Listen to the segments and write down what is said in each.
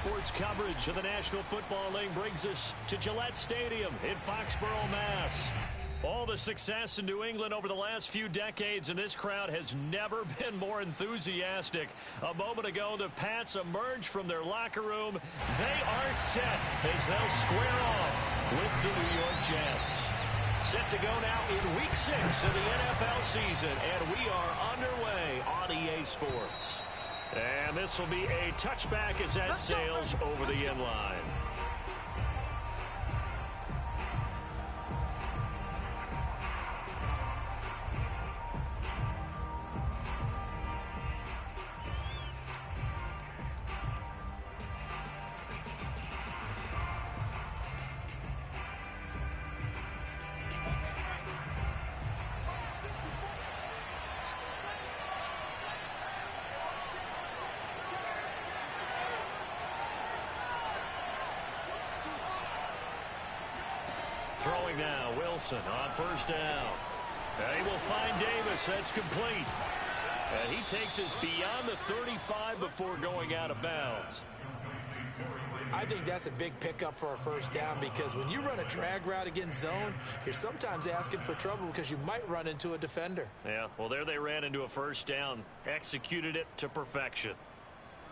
Sports coverage of the National Football League brings us to Gillette Stadium in Foxborough, Mass. All the success in New England over the last few decades, and this crowd has never been more enthusiastic. A moment ago, the Pats emerged from their locker room. They are set as they'll square off with the New York Jets. Set to go now in Week 6 of the NFL season, and we are underway on EA Sports. And this will be a touchback as that sails over the end line. Throwing now, Wilson on first down. He will find Davis. That's complete. And he takes us beyond the 35 before going out of bounds. I think that's a big pickup for a first down, because when you run a drag route against zone, you're sometimes asking for trouble because you might run into a defender. Yeah, well, there they ran into a first down, executed it to perfection.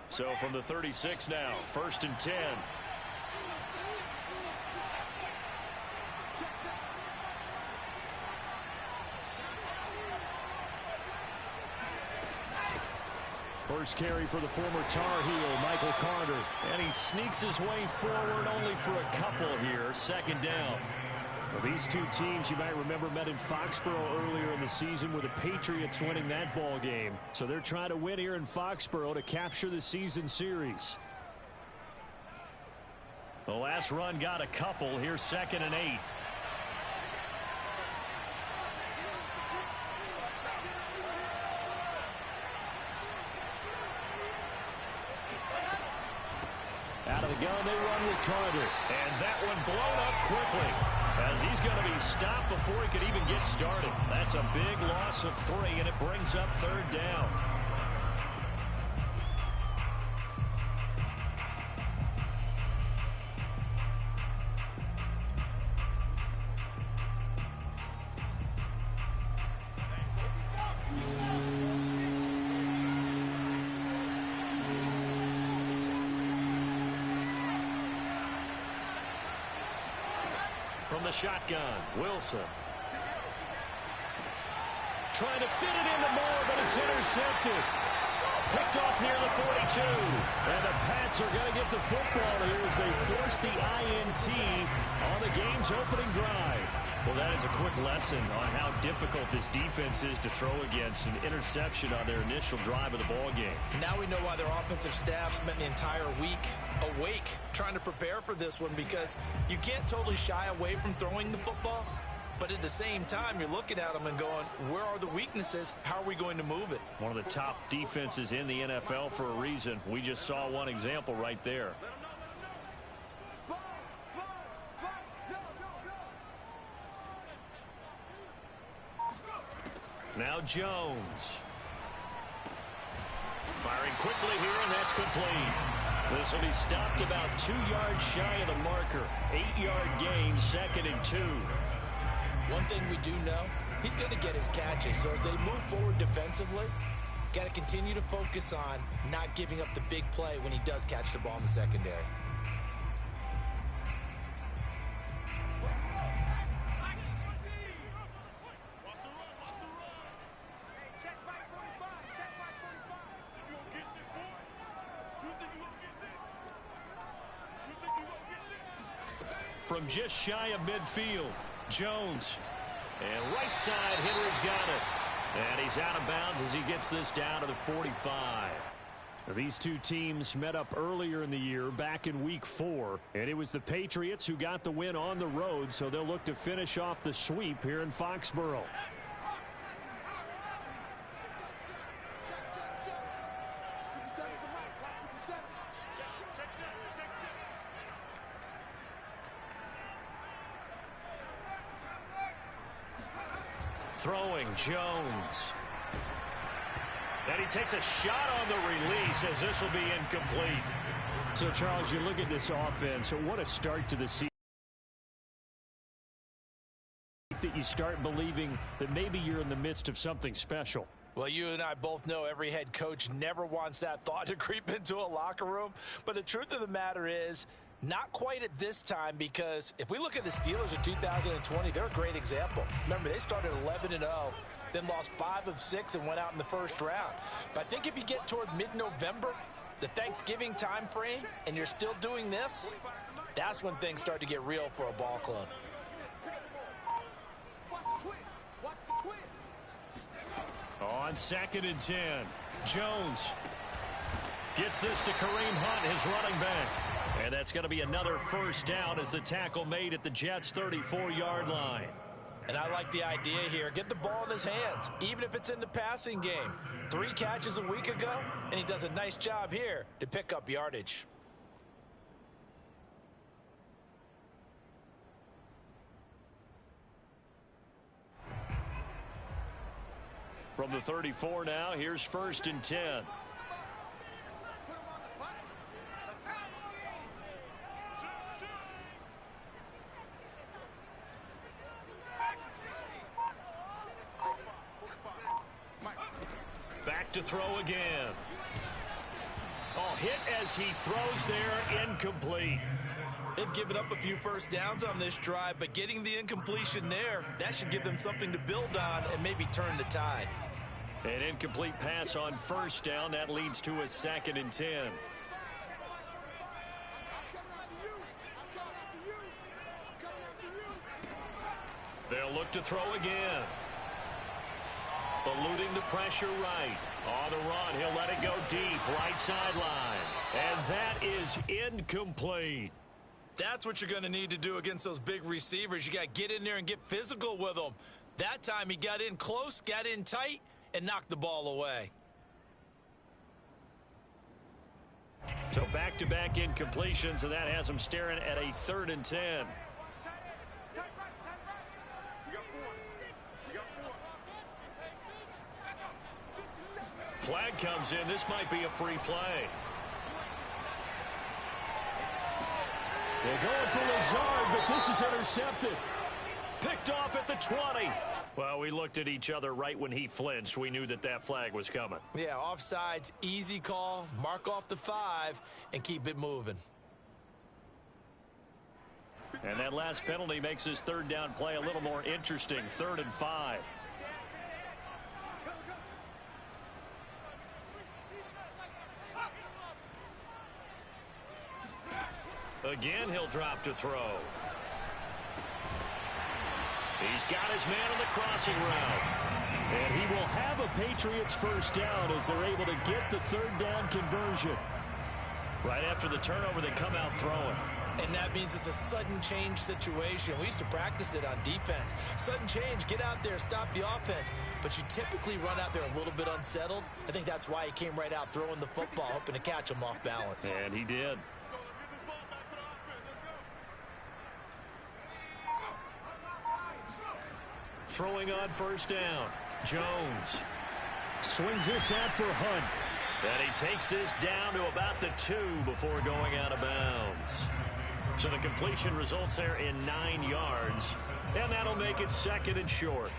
So from the 36 now, 1st and 10. First carry for the former Tar Heel, Michael Carter. And he sneaks his way forward only for a couple here. 2nd down. Well, these two teams, you might remember, met in Foxborough earlier in the season with the Patriots winning that ball game. So they're trying to win here in Foxborough to capture the season series. The last run got a couple. Here's 2nd and 8. Out of the gun, they run with Carter. And that one blown up quickly, as he's going to be stopped before he could even get started. That's a big loss of 3, and it brings up 3rd down. From the shotgun, Wilson. Trying to fit it into Moore, but it's intercepted. Picked off near the 42. And the Pats are going to get the football here as they force the INT on the game's opening drive. Well, that is a quick lesson on how difficult this defense is to throw against. An interception on their initial drive of the ball game. Now we know why their offensive staff spent the entire week awake trying to prepare for this one, because you can't totally shy away from throwing the football, but at the same time you're looking at them and going, where are the weaknesses? How are we going to move it? One of the top defenses in the NFL for a reason. We just saw one example right there. Now Jones. Firing quickly here, and that's complete. This will be stopped about 2 yards shy of the marker. 8-yard gain, 2nd and 2. One thing we do know, he's going to get his catches. So as they move forward defensively, got to continue to focus on not giving up the big play when he does catch the ball in the secondary. From just shy of midfield, Jones. And right side, Henry's got it. And he's out of bounds as he gets this down to the 45. These two teams met up earlier in the year, back in Week 4. And it was the Patriots who got the win on the road, so they'll look to finish off the sweep here in Foxborough. Throwing, Jones. And he takes a shot on the release as this will be incomplete. So, Charles, you look at this offense, what a start to the season. That you start believing that maybe you're in the midst of something special. Well, you and I both know every head coach never wants that thought to creep into a locker room. But the truth of the matter is, not quite at this time, because if we look at the Steelers in 2020, they're a great example. Remember, they started 11-0, then lost 5 of 6 and went out in the first round. But I think if you get toward mid-November, the Thanksgiving time frame, and you're still doing this, that's when things start to get real for a ball club. On 2nd and 10, Jones gets this to Kareem Hunt, his running back. And that's going to be another first down as the tackle made at the Jets' 34-yard line. And I like the idea here. Get the ball in his hands, even if it's in the passing game. 3 catches a week ago, and he does a nice job here to pick up yardage. From the 34 now, here's 1st and 10. Back to throw again. Oh, hit as he throws there, incomplete. They've given up a few first downs on this drive, but getting the incompletion there, that should give them something to build on and maybe turn the tide. An incomplete pass on 1st down. That leads to a 2nd and 10. They'll look to throw again. Eluding the pressure right. On the run, he'll let it go deep. Right sideline. And that is incomplete. That's what you're going to need to do against those big receivers. You got to get in there and get physical with them. That time he got in close, got in tight, and knocked the ball away. So back-to-back incompletions, and that has him staring at a 3rd and 10. Flag comes in. This might be a free play. They're going for Rzsl, but this is intercepted. Picked off at the 20. Well, we looked at each other right when he flinched. We knew that that flag was coming. Yeah, offsides, easy call. Mark off the 5 and keep it moving. And that last penalty makes his 3rd down play a little more interesting. 3rd and 5. Again, he'll drop to throw. He's got his man on the crossing route. And he will have a Patriots first down as they're able to get the 3rd down conversion. Right after the turnover, they come out throwing. And that means it's a sudden change situation. We used to practice it on defense. Sudden change, get out there, stop the offense. But you typically run out there a little bit unsettled. I think that's why he came right out throwing the football, hoping to catch him off balance. And he did. Throwing on 1st down. Jones swings this out for Hunt. And he takes this down to about the 2 before going out of bounds. So the completion results there in 9 yards. And that'll make it 2nd and short.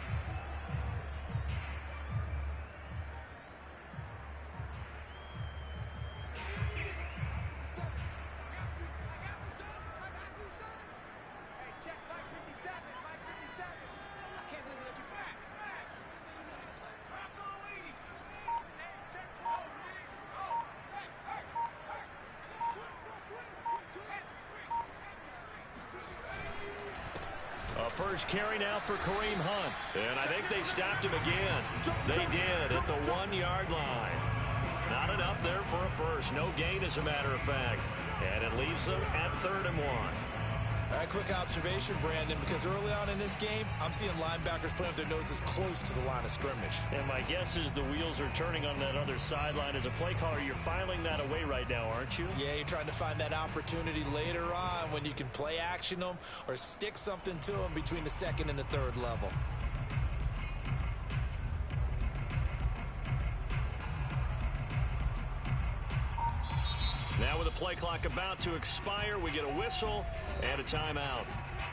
First carry now for Kareem Hunt. And I think they stopped him again. They did at the 1-yard line. Not enough there for a first. No gain, as a matter of fact. And it leaves them at 3rd and 1. All right, quick observation, Brandon, because early on in this game, I'm seeing linebackers playing with their noses close to the line of scrimmage. And my guess is the wheels are turning on that other sideline. As a play caller, you're filing that away right now, aren't you? Yeah, you're trying to find that opportunity later on when you can play action them or stick something to them between the 2nd and the 3rd level. Now with a play clock about to expire. We get a whistle and a timeout.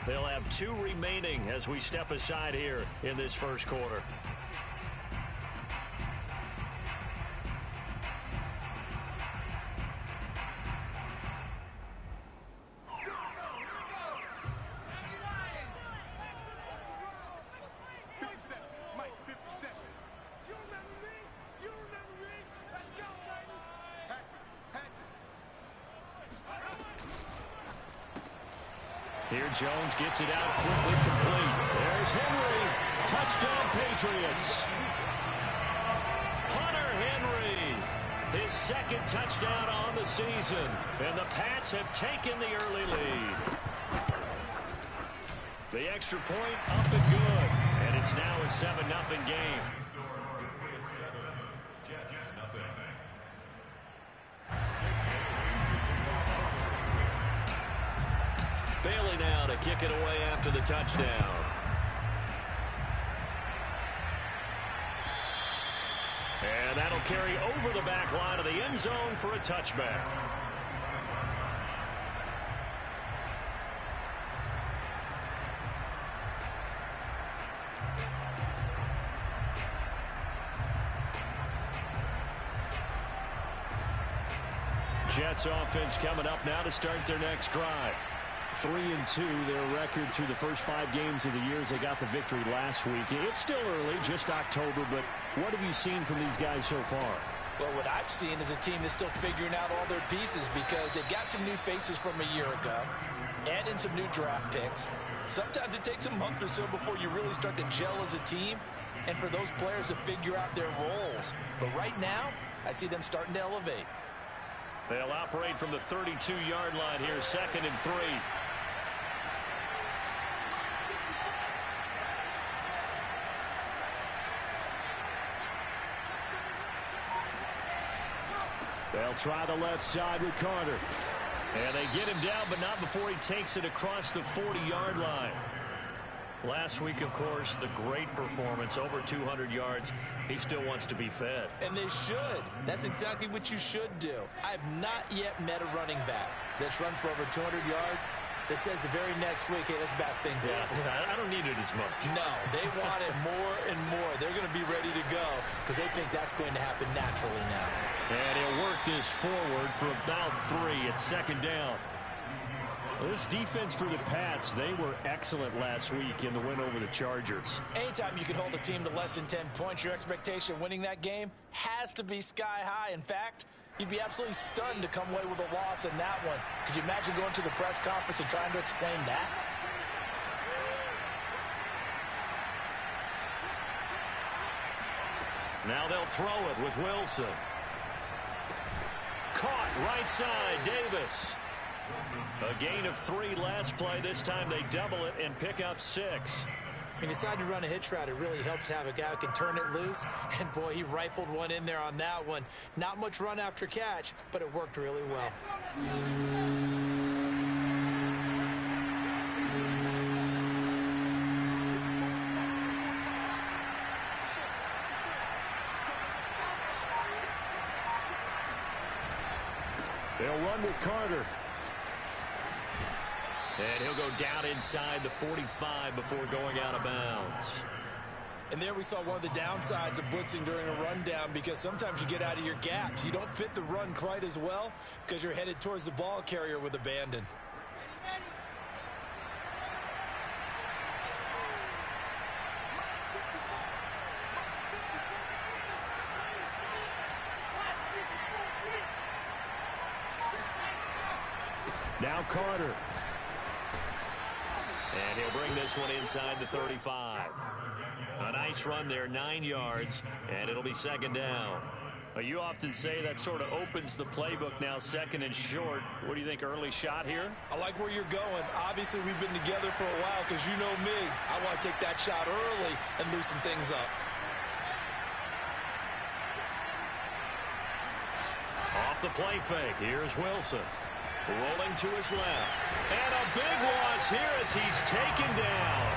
They'll have 2 remaining as we step aside here in this first quarter. Here Jones gets it out quickly, complete. There's Henry. Touchdown, Patriots. Hunter Henry, his second touchdown on the season. And the Pats have taken the early lead. The extra point up and good. And it's now a 7-0 game. Bailey now to kick it away after the touchdown. And that'll carry over the back line of the end zone for a touchback. Jets offense coming up now to start their next drive. 3-2, their record through the first 5 games of the year as they got the victory last week. It's still early, just October, but what have you seen from these guys so far? Well, what I've seen is a team that's still figuring out all their pieces because they've got some new faces from a year ago, add in some new draft picks. Sometimes it takes a month or so before you really start to gel as a team and for those players to figure out their roles. But right now, I see them starting to elevate. They'll operate from the 32-yard line here, 2nd and 3. They'll try the left side with Carter. And they get him down, but not before he takes it across the 40-yard line. Last week, of course, the great performance, over 200 yards. He still wants to be fed. And they should. That's exactly what you should do. I've not yet met a running back that's run for over 200 yards that says the very next week, hey, let's back things up. I don't need it as much. No, they want it more and more. They're going to be ready to go because they think that's going to happen naturally now. And he'll work this forward for about 3. It's 2nd down. This defense for the Pats, they were excellent last week in the win over the Chargers. Anytime you can hold a team to less than 10 points, your expectation winning that game has to be sky high. In fact, you'd be absolutely stunned to come away with a loss in that one. Could you imagine going to the press conference and trying to explain that? Now they'll throw it with Wilson. Caught right side, Davis. A gain of 3 last play. This time they double it and pick up 6. He decided to run a hitch route. It really helps to have a guy who can turn it loose. And, boy, he rifled one in there on that one. Not much run after catch, but it worked really well. They'll run with Carter. And he'll go down inside the 45 before going out of bounds. And there we saw one of the downsides of blitzing during a rundown because sometimes you get out of your gaps. You don't fit the run quite as well because you're headed towards the ball carrier with abandon. Now Carter. And he'll bring this one inside the 35. A nice run there, 9 yards, and it'll be 2nd down. You often say that sort of opens the playbook now, 2nd and short. What do you think, early shot here? I like where you're going. Obviously, we've been together for a while because you know me. I want to take that shot early and loosen things up. Off the play fake, here's Wilson. Rolling to his left. And a big loss here as he's taken down.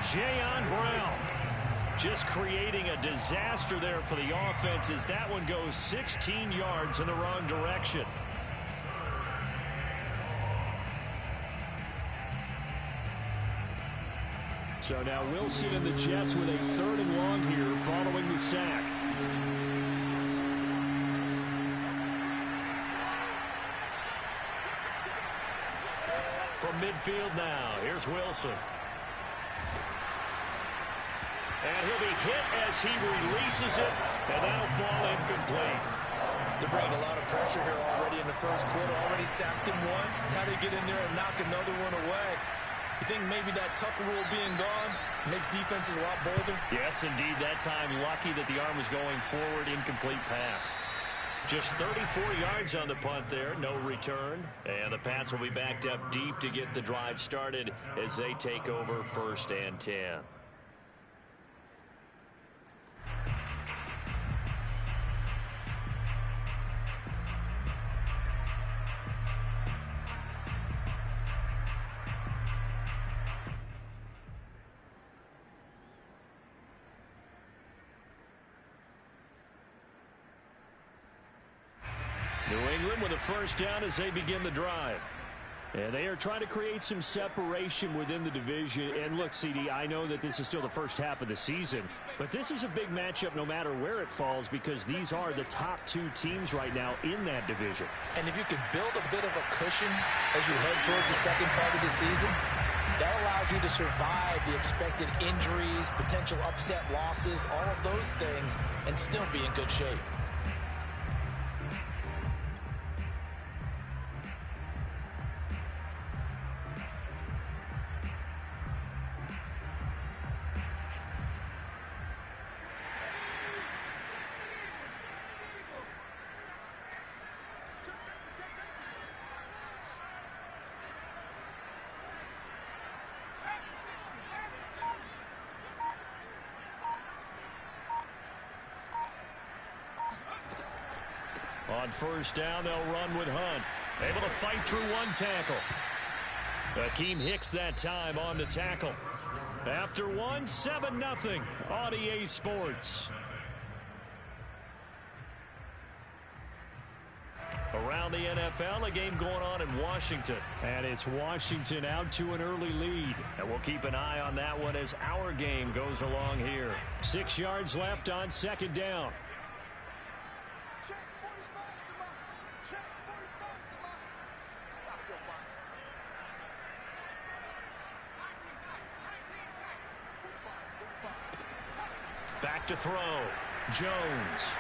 Jayon Brown just creating a disaster there for the offense as that one goes 16 yards in the wrong direction. So now Wilson and the Jets with a 3rd and long here following the sack. From midfield now, here's Wilson. And he'll be hit as he releases it, and that'll fall incomplete. They're bringing a lot of pressure here already in the first quarter. Already sacked him once. How do they get in there and knock another one away? You think maybe that Tucker rule being gone makes defenses a lot bolder? Yes, indeed. That time, lucky that the arm was going forward. Incomplete pass. Just 34 yards on the punt there. No return. And the Pats will be backed up deep to get the drive started as they take over 1st and 10. New England with a 1st down as they begin the drive. And they are trying to create some separation within the division. And look, CD, I know that this is still the first half of the season, but this is a big matchup no matter where it falls because these are the top 2 teams right now in that division. And if you can build a bit of a cushion as you head towards the second part of the season, that allows you to survive the expected injuries, potential upset losses, all of those things, and still be in good shape. On 1st down, they'll run with Hunt. Able to fight through one tackle. Akeem Hicks that time on the tackle. After one, 7-0 on EA Sports. Around the NFL, a game going on in Washington. And it's Washington out to an early lead. And we'll keep an eye on that one as our game goes along here. 6 yards left on 2nd down. Back to throw. Jones.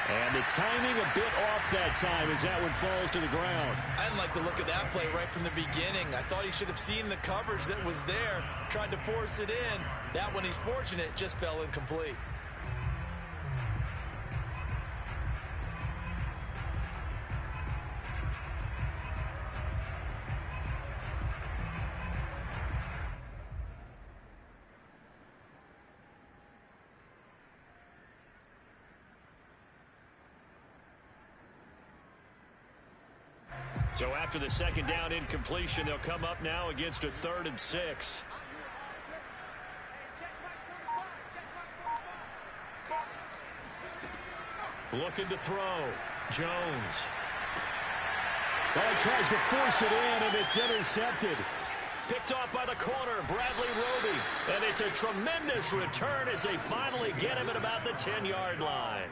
And the timing a bit off that time as that one falls to the ground. I didn't like the look of that play right from the beginning. I thought he should have seen the coverage that was there, tried to force it in. That one, he's fortunate, just fell incomplete. So after the 2nd down incompletion, they'll come up now against a 3rd and 6. Looking to throw. Jones. Well, he tries to force it in, and it's intercepted. Picked off by the corner, Bradley Roby. And it's a tremendous return as they finally get him at about the 10-yard line.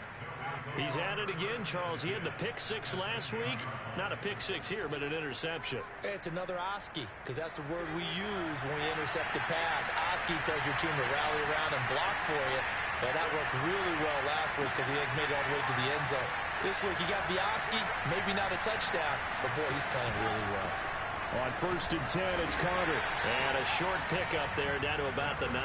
He's at it again, Charles. He had the pick 6 last week. Not a pick 6 here, but an interception. It's another Oski, because that's the word we use when we intercept a pass. Oski tells your team to rally around and block for you. And that worked really well last week because he had made it all the way to the end zone. This week he got the Oski, maybe not a touchdown, but boy, he's playing really well. On 1st and 10, it's Carter. And a short pickup there down to about the 9.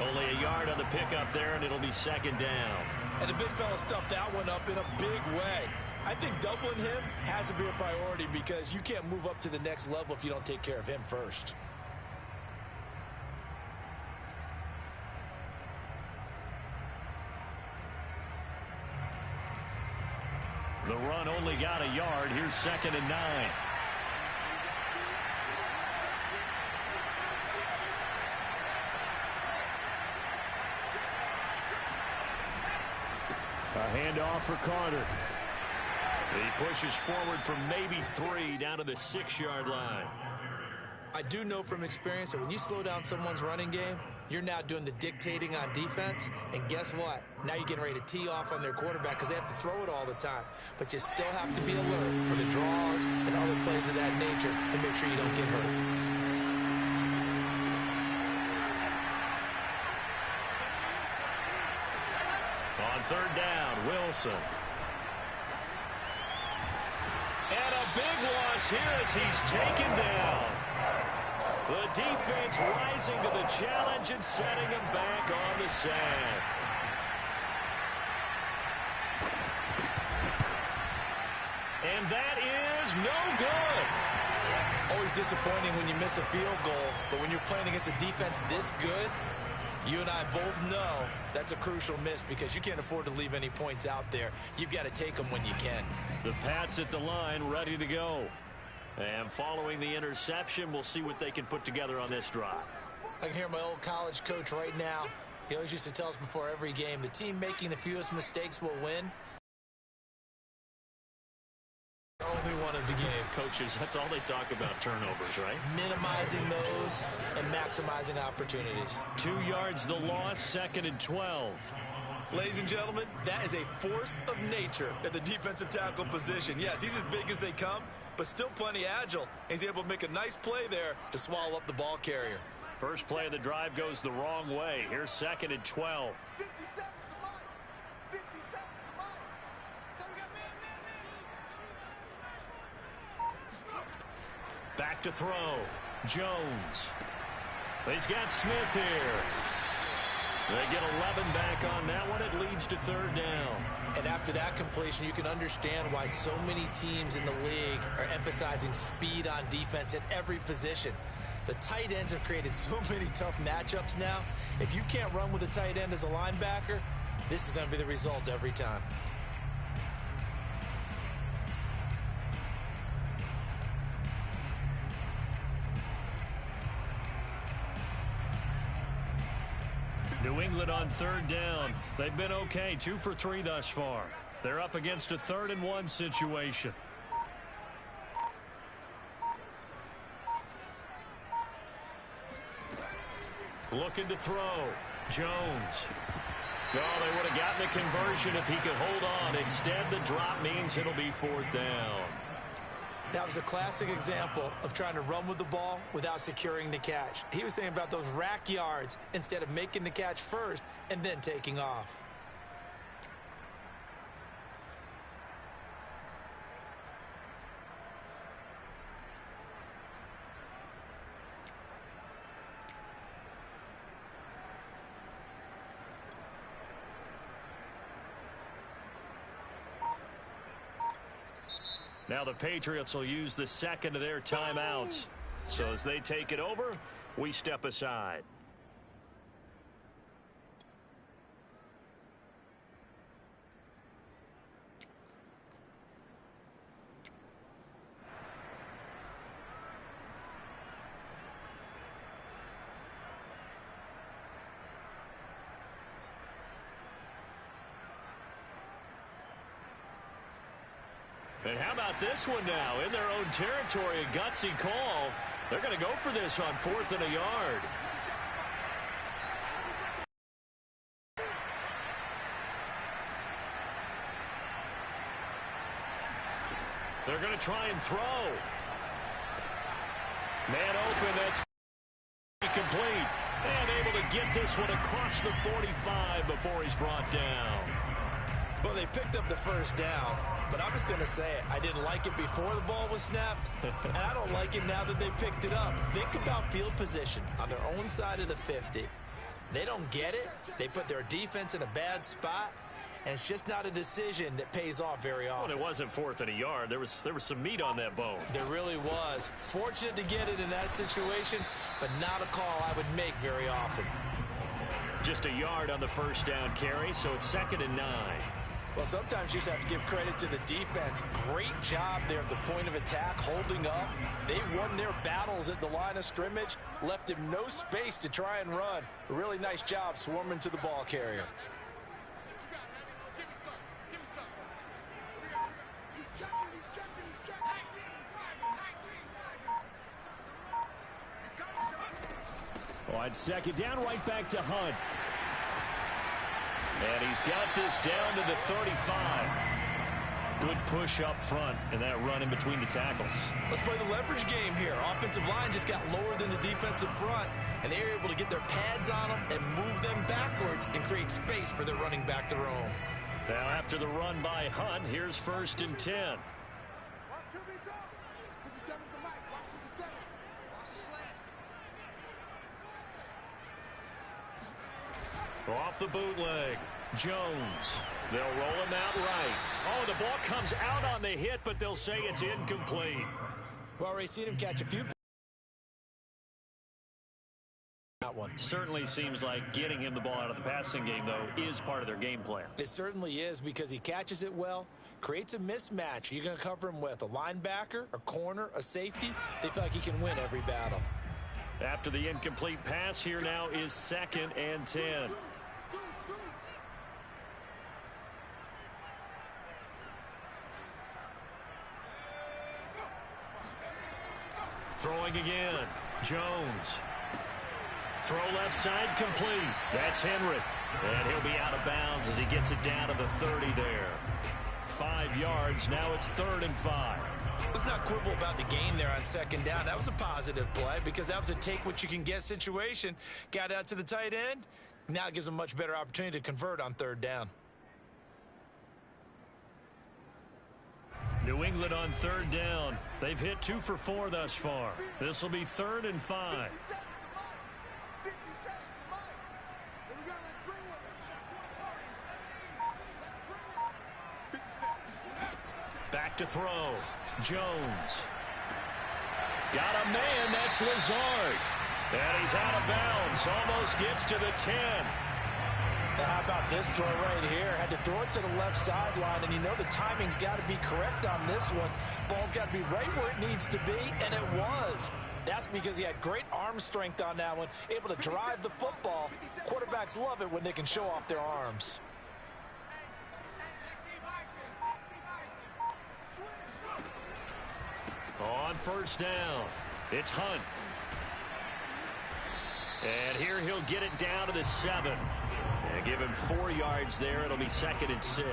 Only a yard on the pickup there, and it'll be 2nd down. And the big fella stuffed that one up in a big way. I think doubling him has to be a priority because you can't move up to the next level if you don't take care of him first. The run only got a yard. Here's 2nd and 9. A handoff for Carter. He pushes forward from maybe 3 down to the 6-yard line. I do know from experience that when you slow down someone's running game, you're now doing the dictating on defense. And guess what? Now you're getting ready to tee off on their quarterback because they have to throw it all the time. But you still have to be alert for the draws and other plays of that nature and make sure you don't get hurt. On third down, Wilson. And a big loss here as he's taken down. The defense rising to the challenge and setting him back on the sack. And that is no good. Always disappointing when you miss a field goal, but when you're playing against a defense this good, you and I both know that's a crucial miss because you can't afford to leave any points out there. You've got to take them when you can. The Pats at the line, ready to go. And following the interception, we'll see what they can put together on this drive. I can hear my old college coach right now. He always used to tell us before every game, the team making the fewest mistakes will win. Only one of the game. Coaches, that's all they talk about, turnovers, right? Minimizing those and maximizing opportunities. 2 yards the loss, 2nd and 12. Ladies and gentlemen, that is a force of nature at the defensive tackle position. Yes, he's as big as they come, but still plenty agile. He's able to make a nice play there to swallow up the ball carrier. First play of the drive goes the wrong way. Here's 2nd and 12. Back to throw. Jones. He's got Smith here. They get 11 back on that one. It leads to third down. And after that completion, you can understand why so many teams in the league are emphasizing speed on defense at every position. The tight ends have created so many tough matchups now. If you can't run with a tight end as a linebacker, this is going to be the result every time. New England on third down. They've been okay, 2 for 3 thus far. They're up against a 3rd and 1 situation. Looking to throw. Jones. Oh, they would have gotten the conversion if he could hold on. Instead, the drop means it'll be 4th down. That was a classic example of trying to run with the ball without securing the catch. He was thinking about those rack yards instead of making the catch first and then taking off. Now the Patriots will use the 2nd of their timeouts. So as they take it over, we step aside. And how about this one now? In their own territory, a gutsy call. They're going to go for this on 4th and a yard. They're going to try and throw. Man open, that's complete. And able to get this one across the 45 before he's brought down. Well, they picked up the first down, but I'm just going to say it. I didn't like it before the ball was snapped, and I don't like it now that they picked it up. Think about field position on their own side of the 50. They don't get it. They put their defense in a bad spot, and it's just not a decision that pays off very often. Well, it wasn't 4th and a yard. There was some meat on that bone. There really was. Fortunate to get it in that situation, but not a call I would make very often. Just a yard on the first down carry, so it's 2nd and 9. Well, sometimes you just have to give credit to the defense. Great job there at the point of attack, holding up. They won their battles at the line of scrimmage, left him no space to try and run. A really nice job swarming to the ball carrier. On second down, right back to Hunt. And he's got this down to the 35. Good push up front and that run in between the tackles. Let's play the leverage game here. Offensive line just got lower than the defensive front, and they're able to get their pads on them and move them backwards and create space for their running back to roam. Now after the run by Hunt, here's 1st and 10. Off the bootleg, Jones. They'll roll him out right. Oh, the ball comes out on the hit, but they'll say it's incomplete. We've already seen him catch a few. That one. Certainly seems like getting him the ball out of the passing game, though, is part of their game plan. It certainly is, because he catches it well, creates a mismatch. You're going to cover him with a linebacker, a corner, a safety. They feel like he can win every battle. After the incomplete pass, here now is 2nd and 10. Throwing again. Jones. Throw left side complete. That's Henry. And he'll be out of bounds as he gets it down to the 30 there. 5 yards. Now it's 3rd and 5. Let's not quibble about the gain there on 2nd down. That was a positive play because that was a take-what-you-can-get situation. Got out to the tight end. Now it gives them a much better opportunity to convert on 3rd down. New England on 3rd down. They've hit 2 for 4 thus far. This will be 3rd and 5. Back to throw. Jones. Got a man. That's Lazard. And he's out of bounds. Almost gets to the 10. Now how about this throw right here? Had to throw it to the left sideline, and you know the timing's got to be correct on this one. Ball's got to be right where it needs to be, and it was. That's because he had great arm strength on that one, able to drive the football. Quarterbacks love it when they can show off their arms. On 1st down, it's Hunt. And here he'll get it down to the 7. And give him 4 yards there. It'll be 2nd and 6.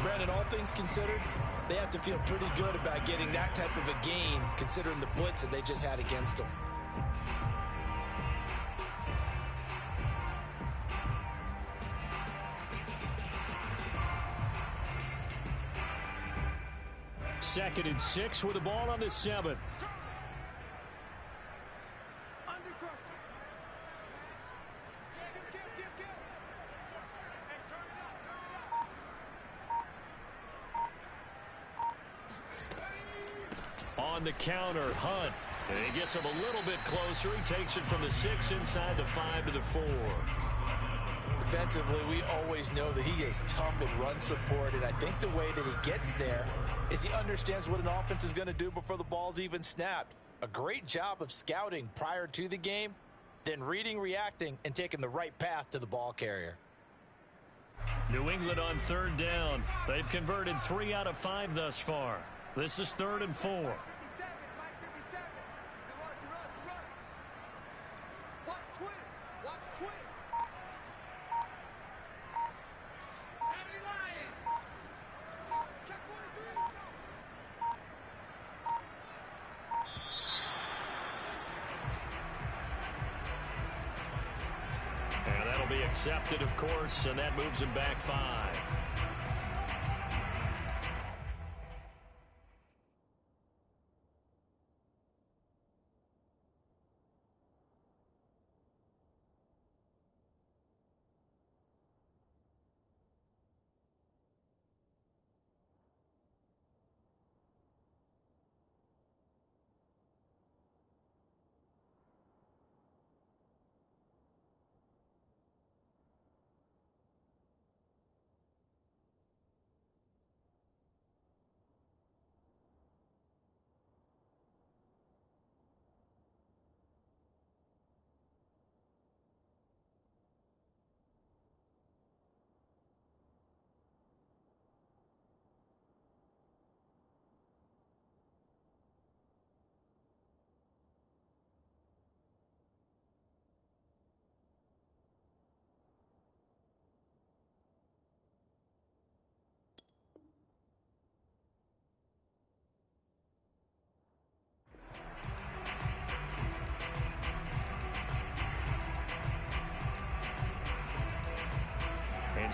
Brandon, all things considered, they have to feel pretty good about getting that type of a gain, considering the blitz that they just had against them. Second and 6 with the ball on the 7. On the counter, Hunt. And he gets him a little bit closer. He takes it from the 6 inside the 5 to the 4. Defensively, we always know that he is tough in run support, and I think the way that he gets there is he understands what an offense is going to do before the ball's even snapped. A great job of scouting prior to the game, then reading, reacting, and taking the right path to the ball carrier. New England on 3rd down. They've converted 3 out of 5 thus far. This is 3rd and 4. And that'll be accepted, of course, and that moves him back 5.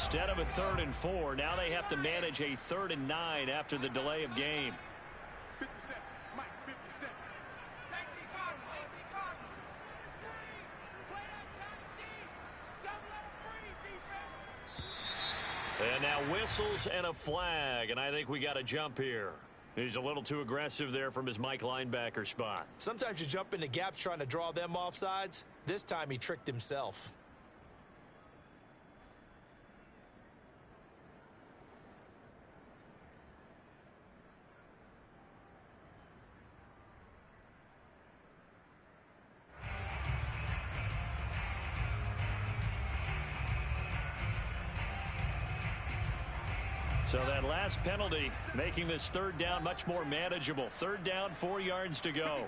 Instead of a 3rd and 4, now they have to manage a 3rd and 9 after the delay of game. 57. Mike, 57. And now whistles and a flag, and I think we got a jump here. He's a little too aggressive there from his Mike linebacker spot. Sometimes you jump into gaps trying to draw them off sides. This time he tricked himself. So that last penalty making this 3rd down much more manageable. 3rd down, 4 yards to go.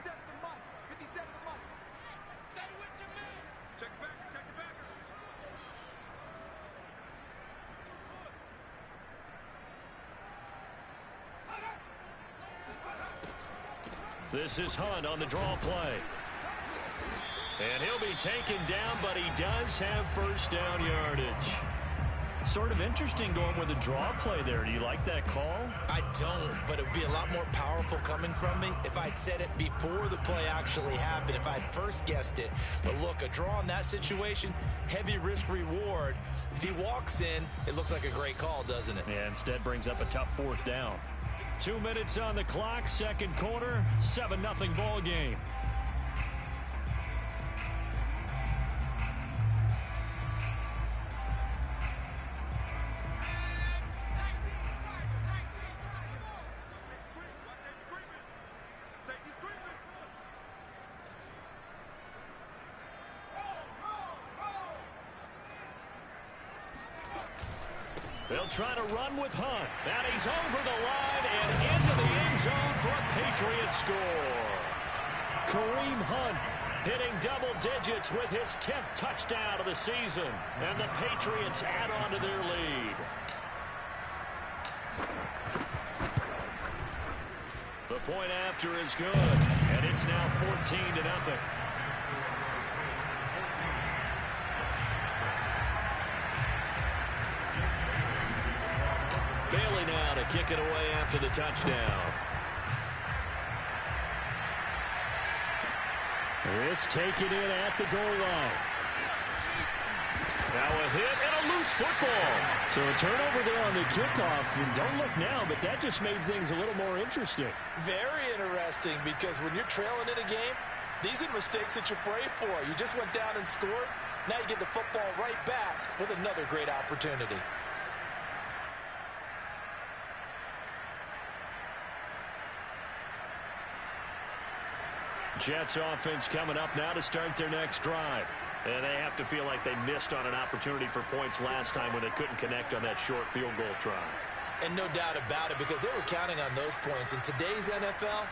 This is Hunt on the draw play. And he'll be taken down, but he does have 1st down yardage. Sort of interesting going with a draw play there. Do you like that call? I don't, but it would be a lot more powerful coming from me if I'd said it before the play actually happened, if I'd first guessed it. But look, a draw in that situation, heavy risk reward. If he walks in, it looks like a great call, doesn't it? Yeah, instead brings up a tough 4th down. 2 minutes on the clock, 2nd quarter, 7-0 ball game. They'll try to run with Hunt. And he's over the line and into the end zone for a Patriot score. Kareem Hunt hitting double digits with his 10th touchdown of the season. And the Patriots add on to their lead. The point after is good. And it's now 14-0. Bailey now to kick it away after the touchdown. This taken in at the goal line. Now a hit and a loose football. So a turnover there on the kickoff. And don't look now, but that just made things a little more interesting. Very interesting, because when you're trailing in a game, these are the mistakes that you pray for. You just went down and scored. Now you get the football right back with another great opportunity. Jets offense coming up now to start their next drive. And they have to feel like they missed on an opportunity for points last time when they couldn't connect on that short field goal try. And no doubt about it, because they were counting on those points. In today's NFL,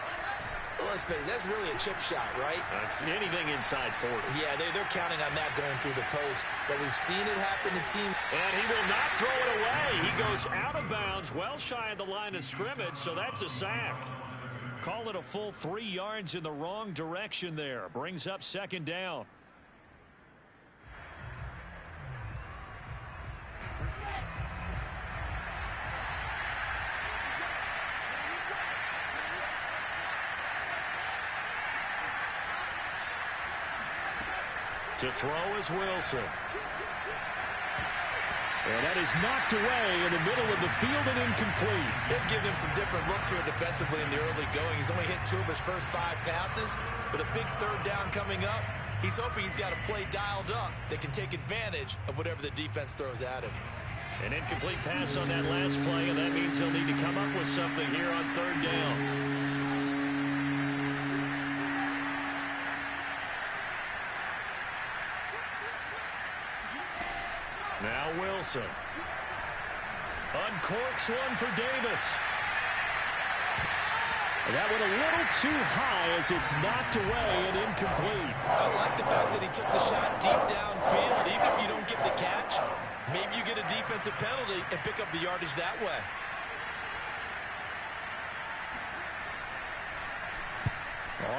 let's face it, that's really a chip shot, right? That's anything inside 40. Yeah, they're counting on that going through the post. But we've seen it happen to teams. And he will not throw it away. He goes out of bounds, well shy of the line of scrimmage, so that's a sack. Call it a full 3 yards in the wrong direction there. Brings up 2nd down. To throw is Wilson. And that is knocked away in the middle of the field and incomplete. They've given him some different looks here defensively in the early going. He's only hit 2 of his first 5 passes. With a big 3rd down coming up, he's hoping he's got a play dialed up that can take advantage of whatever the defense throws at him. An incomplete pass on that last play, and that means they'll need to come up with something here on 3rd down. Now Wilson. Uncorks one for Davis. That went a little too high as it's knocked away and incomplete. I like the fact that he took the shot deep downfield. Even if you don't get the catch, maybe you get a defensive penalty and pick up the yardage that way.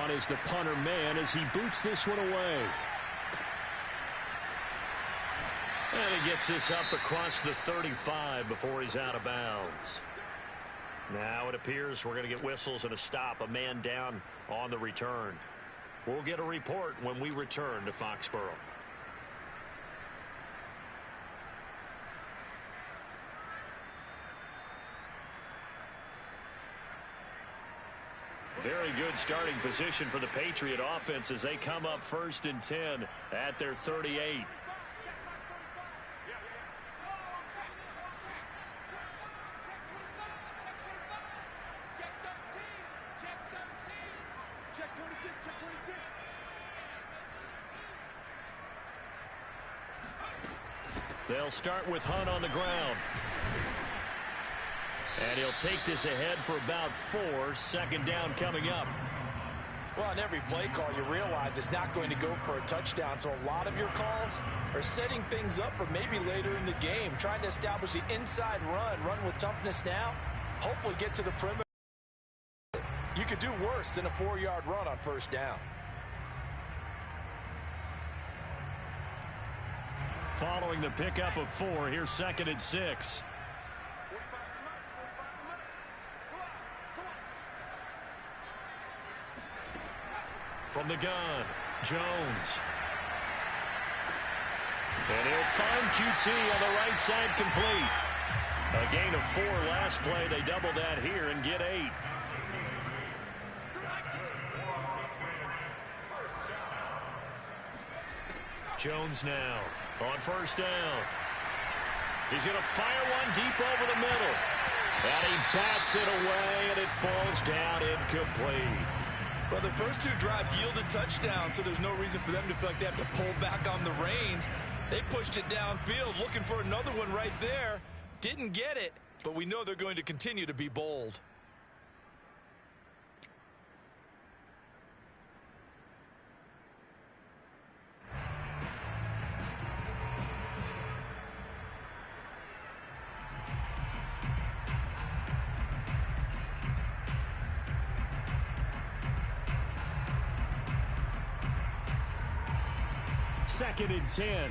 On is the punter man as he boots this one away. And he gets this up across the 35 before he's out of bounds. Now it appears we're going to get whistles and a stop, a man down on the return. We'll get a report when we return to Foxborough. Very good starting position for the Patriot offense as they come up 1st and 10 at their 38. They'll start with Hunt on the ground. And he'll take this ahead for about 4. 2nd down coming up. Well, on every play call, you realize it's not going to go for a touchdown. So a lot of your calls are setting things up for maybe later in the game, trying to establish the inside run with toughness now, hopefully get to the perimeter. You could do worse than a 4-yard run on 1st down. Following the pickup of 4, here's 2nd and 6. From the gun, Jones. And he'll find QT on the right side complete. A gain of 4 last play. They double that here and get 8. Jones now on 1st down. He's going to fire one deep over the middle. And he bats it away, and it falls down incomplete. Well, the first 2 drives yielded touchdowns, so there's no reason for them to feel like they have to pull back on the reins. They pushed it downfield, looking for another one right there. Didn't get it, but we know they're going to continue to be bold. Second and 10.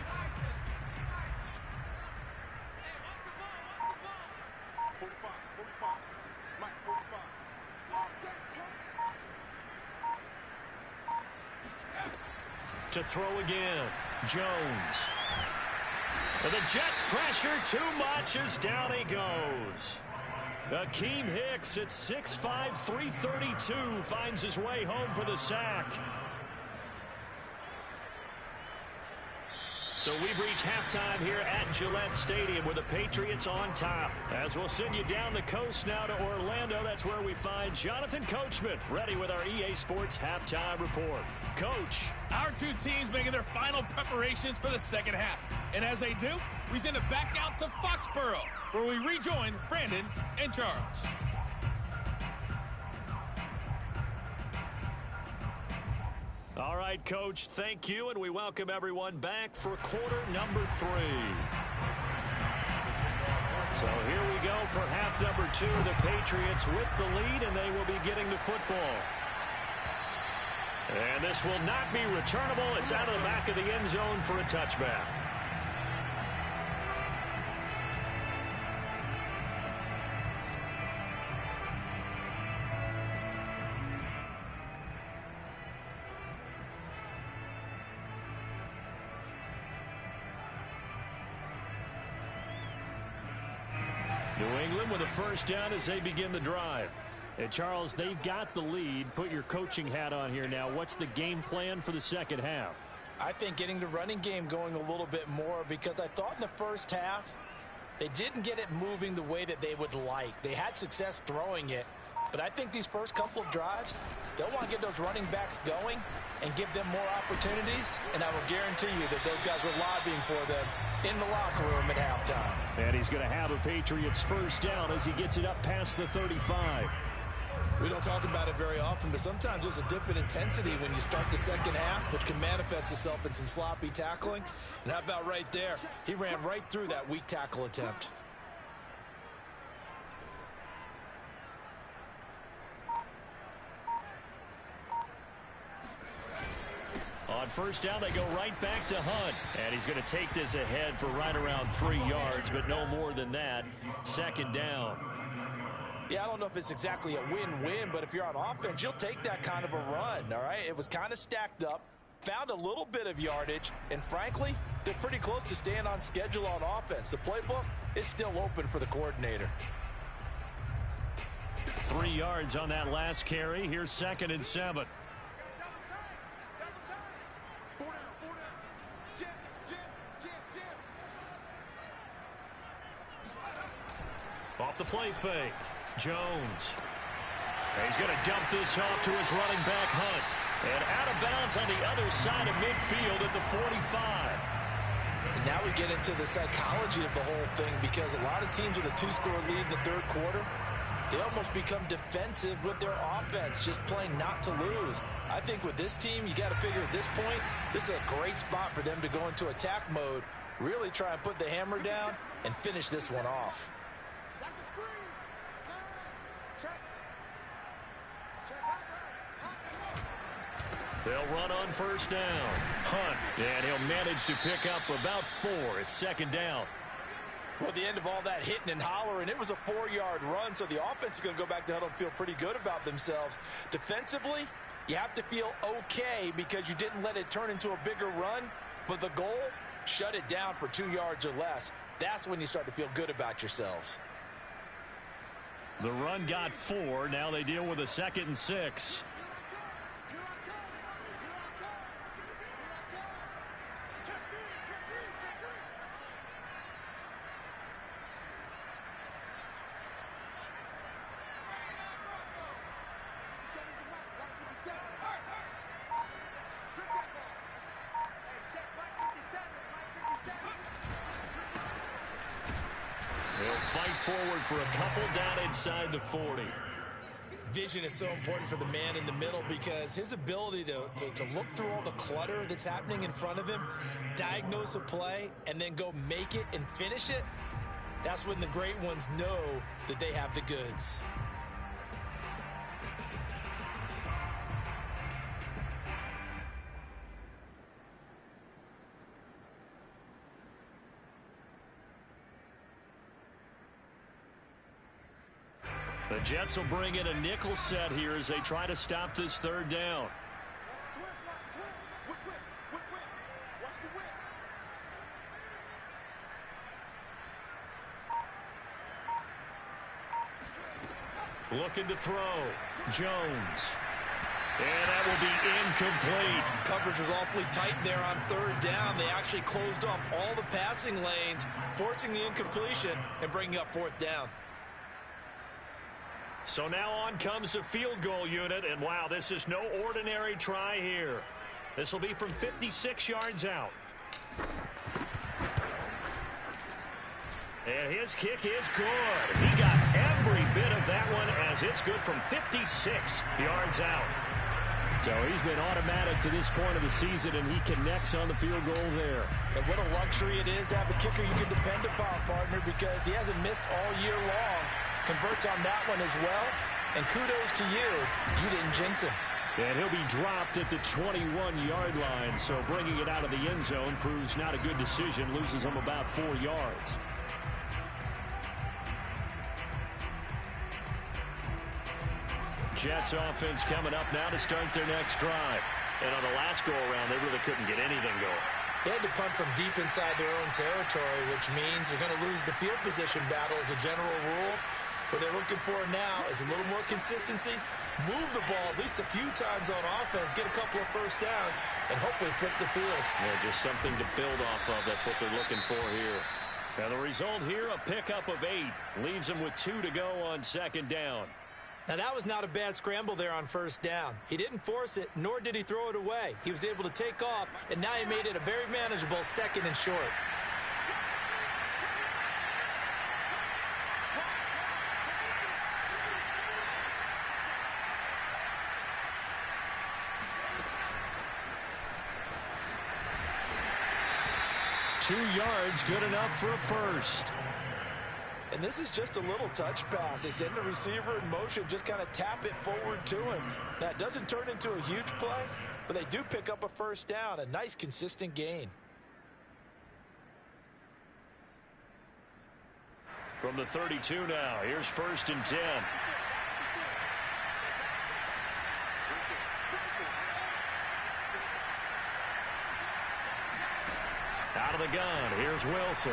To throw again, Jones. And the Jets pressure too much as down he goes. Akeem Hicks at 6'5", 332 finds his way home for the sack. So we've reached halftime here at Gillette Stadium with the Patriots on top. As we'll send you down the coast now to Orlando, that's where we find Jonathan Coachman ready with our EA Sports halftime report. Coach. Our 2 teams making their final preparations for the 2nd half. And as they do, we send it back out to Foxborough, where we rejoin Brandon and Charles. All right, Coach, thank you, and we welcome everyone back for quarter number 3. So here we go for half number 2. The Patriots with the lead, and they will be getting the football. And this will not be returnable. It's out of the back of the end zone for a touchback. New England with a 1st down as they begin the drive. And Charles, they've got the lead. Put your coaching hat on here now. What's the game plan for the 2nd half? I think getting the running game going a little bit more, because I thought in the 1st half they didn't get it moving the way that they would like. They had success throwing it, but I think these first couple of drives, they'll want to get those running backs going and give them more opportunities, and I will guarantee you that those guys were lobbying for them in the locker room at halftime. And he's going to have a Patriots 1st down as he gets it up past the 35. We don't talk about it very often, but sometimes there's a dip in intensity when you start the 2nd half, which can manifest itself in some sloppy tackling. And how about right there? He ran right through that weak tackle attempt. On first down, they go right back to Hunt. And he's going to take this ahead for right around 3 yards, but no more than that. Second down. Yeah, I don't know if it's exactly a win-win, but if you're on offense, you'll take that kind of a run, all right? It was kind of stacked up, found a little bit of yardage, and frankly, they're pretty close to staying on schedule on offense. The playbook is still open for the coordinator. 3 yards on that last carry. Here's 2nd and 7. Off the play fake. Jones. And he's going to dump this off to his running back, Hunt. And out of bounds on the other side of midfield at the 45. And now we get into the psychology of the whole thing, because a lot of teams with a 2-score lead in the third quarter, they almost become defensive with their offense, just playing not to lose. I think with this team, you got to figure at this point, this is a great spot for them to go into attack mode, really try and put the hammer down and finish this one off. They'll run on first down. Hunt, and he'll manage to pick up about 4. It's 2nd down. Well, at the end of all that hitting and hollering, it was a 4-yard run, so the offense is going to go back to huddle and feel pretty good about themselves. Defensively, you have to feel okay because you didn't let it turn into a bigger run, but the goal, shut it down for 2 yards or less. That's when you start to feel good about yourselves. The run got 4. Now they deal with a 2nd and 6. Fight forward for a couple down inside the 40. Vision is so important for the man in the middle, because his ability to look through all the clutter that's happening in front of him, diagnose a play, and then go make it and finish it, that's when the great ones know that they have the goods. The Jets will bring in a nickel set here as they try to stop this 3rd down. Looking to throw. Jones. And that will be incomplete. Coverage was awfully tight there on 3rd down. They actually closed off all the passing lanes, forcing the incompletion and bringing up 4th down. So now on comes the field goal unit, and wow, this is no ordinary try here. This will be from 56 yards out. And his kick is good. He got every bit of that one, as it's good from 56 yards out. So he's been automatic to this point of the season, and he connects on the field goal there. And what a luxury it is to have a kicker you can depend upon, partner, because he hasn't missed all year long. Converts on that one as well, and kudos to you. You didn't jinx him. And he'll be dropped at the 21-yard line, so bringing it out of the end zone proves not a good decision. Loses him about 4 yards. Jets offense coming up now to start their next drive. And on the last go-around, they really couldn't get anything going. They had to punt from deep inside their own territory, which means they're going to lose the field position battle as a general rule. What they're looking for now is a little more consistency, move the ball at least a few times on offense, get a couple of first downs, and hopefully flip the field. Yeah, just something to build off of. That's what they're looking for here. And the result here, a pickup of 8. Leaves them with 2 to go on 2nd down. Now, that was not a bad scramble there on first down. He didn't force it, nor did he throw it away. He was able to take off, and now he made it a very manageable 2nd and short. Two yards, good enough for a first. And this is just a little touch pass. They send the receiver in motion, just kind of tap it forward to him. Now, it doesn't turn into a huge play, but they do pick up a first down, a nice, consistent gain. From the 32 now, here's 1st and 10. Out of the gun, here's Wilson.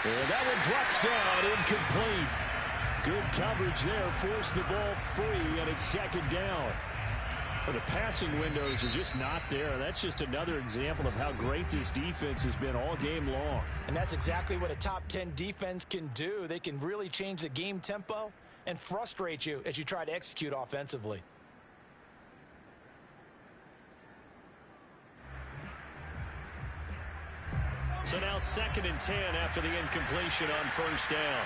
And that one drops down, incomplete. Good coverage there, forced the ball free, and it's 2nd down. But the passing windows are just not there. That's just another example of how great this defense has been all game long. And that's exactly what a top 10 defense can do. They can really change the game tempo and frustrate you as you try to execute offensively. So now 2nd and 10 after the incompletion on 1st down.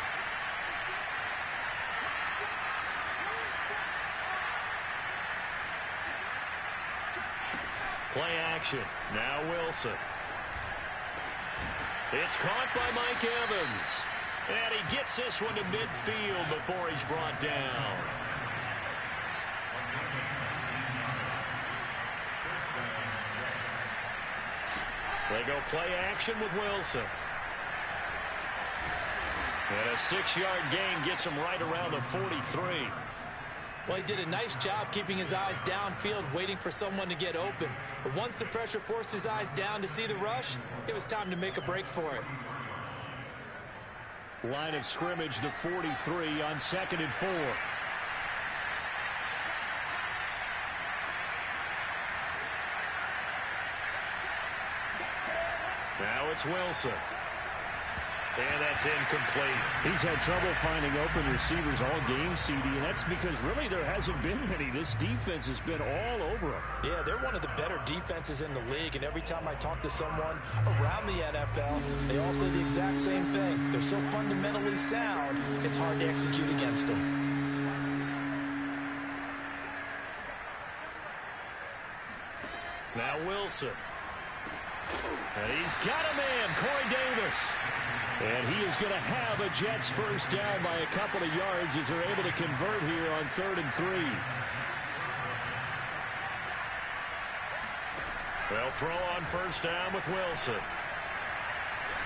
Play action. Now Wilson. It's caught by Mike Evans. And he gets this one to midfield before he's brought down. They go play action with Wilson. And a 6-yard gain gets him right around the 43. Well, he did a nice job keeping his eyes downfield, waiting for someone to get open. But once the pressure forced his eyes down to see the rush, it was time to make a break for it. Line of scrimmage, the 43 on 2nd and 4. Now it's Wilson. And that's incomplete. He's had trouble finding open receivers all game, CD, and that's because really there hasn't been many. This defense has been all over him. Yeah, they're one of the better defenses in the league, and every time I talk to someone around the NFL, they all say the exact same thing. They're so fundamentally sound, it's hard to execute against them. Now Wilson. And he's got a man, Corey Davis. And he is going to have a Jets first down by a couple of yards as they're able to convert here on 3rd and 3. They'll throw on 1st down with Wilson.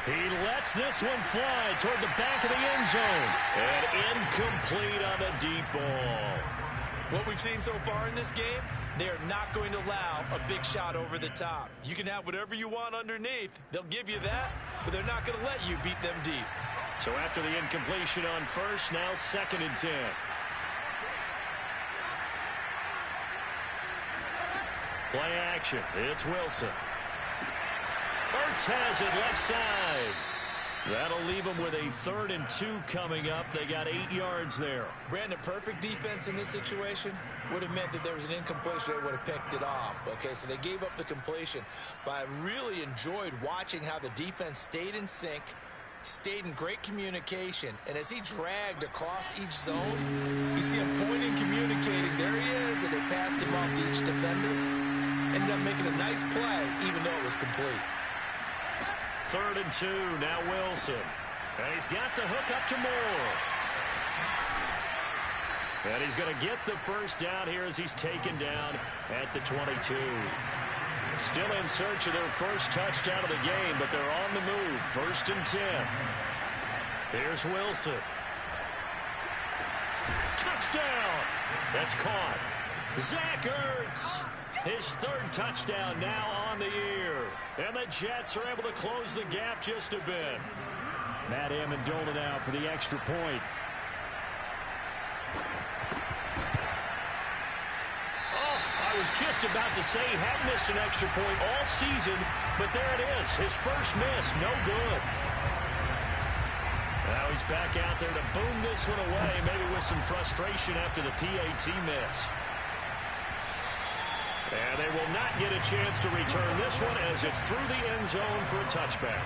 He lets this one fly toward the back of the end zone. And incomplete on the deep ball. What we've seen so far in this game, they are not going to allow a big shot over the top. You can have whatever you want underneath. They'll give you that, but they're not going to let you beat them deep. So after the incompletion on 1st, now 2nd and 10. Play action. It's Wilson. Ertz has it left side. That'll leave them with a 3rd and 2 coming up. They got 8 yards there. Brandon, perfect defense in this situation would have meant that there was an incompletion. They would have picked it off. Okay, so they gave up the completion. But I really enjoyed watching how the defense stayed in sync, stayed in great communication. And as he dragged across each zone, you see him pointing, communicating. There he is, and they passed him off to each defender. Ended up making a nice play, even though it was complete. 3rd and 2, now Wilson. And he's got the hook up to Moore. And he's going to get the first down here as he's taken down at the 22. Still in search of their first touchdown of the game, but they're on the move. 1st and 10. Here's Wilson. Touchdown! That's caught. Zach Ertz. His 3rd touchdown now on the year. And the Jets are able to close the gap just a bit. Matt Amendola now for the extra point. Oh, I was just about to say he hadn't missed an extra point all season, but there it is. His first miss, no good. Now he's back out there to boom this one away, maybe with some frustration after the PAT miss. And they will not get a chance to return this one as it's through the end zone for a touchback.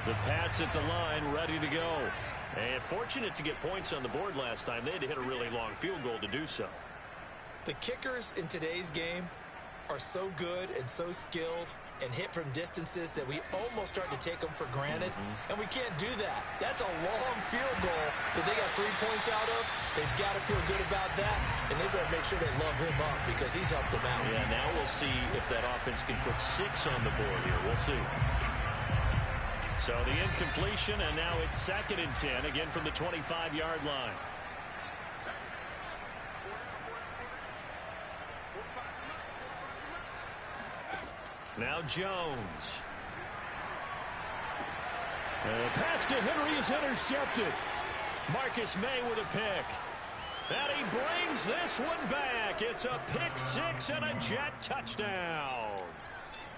The Pats at the line, ready to go. And fortunate to get points on the board last time. They had to hit a really long field goal to do so. The kickers in today's game are so good and so skilled and hit from distances that we almost start to take them for granted. And we can't do that. That's a long field goal that they got 3 points out of. They've got to feel good about that, and they better make sure they love him up because he's helped them out. Yeah, now we'll see if that offense can put 6 on the board here. We'll see. So the incompletion, and now it's 2nd and 10, again from the 25-yard line. Now Jones. The pass to Henry is intercepted. Marcus May with a pick. And he brings this one back. It's a pick 6 and a Jet touchdown.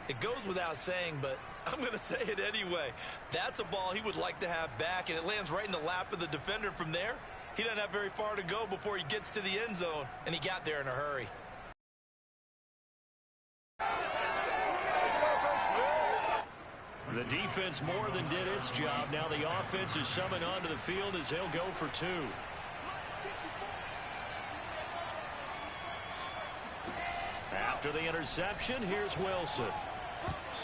It goes without saying, but I'm going to say it anyway. That's a ball he would like to have back, and it lands right in the lap of the defender from there. He doesn't have very far to go before he gets to the end zone, and he got there in a hurry. The defense more than did its job. Now the offense is summoned onto the field as they'll go for 2. After the interception, here's Wilson.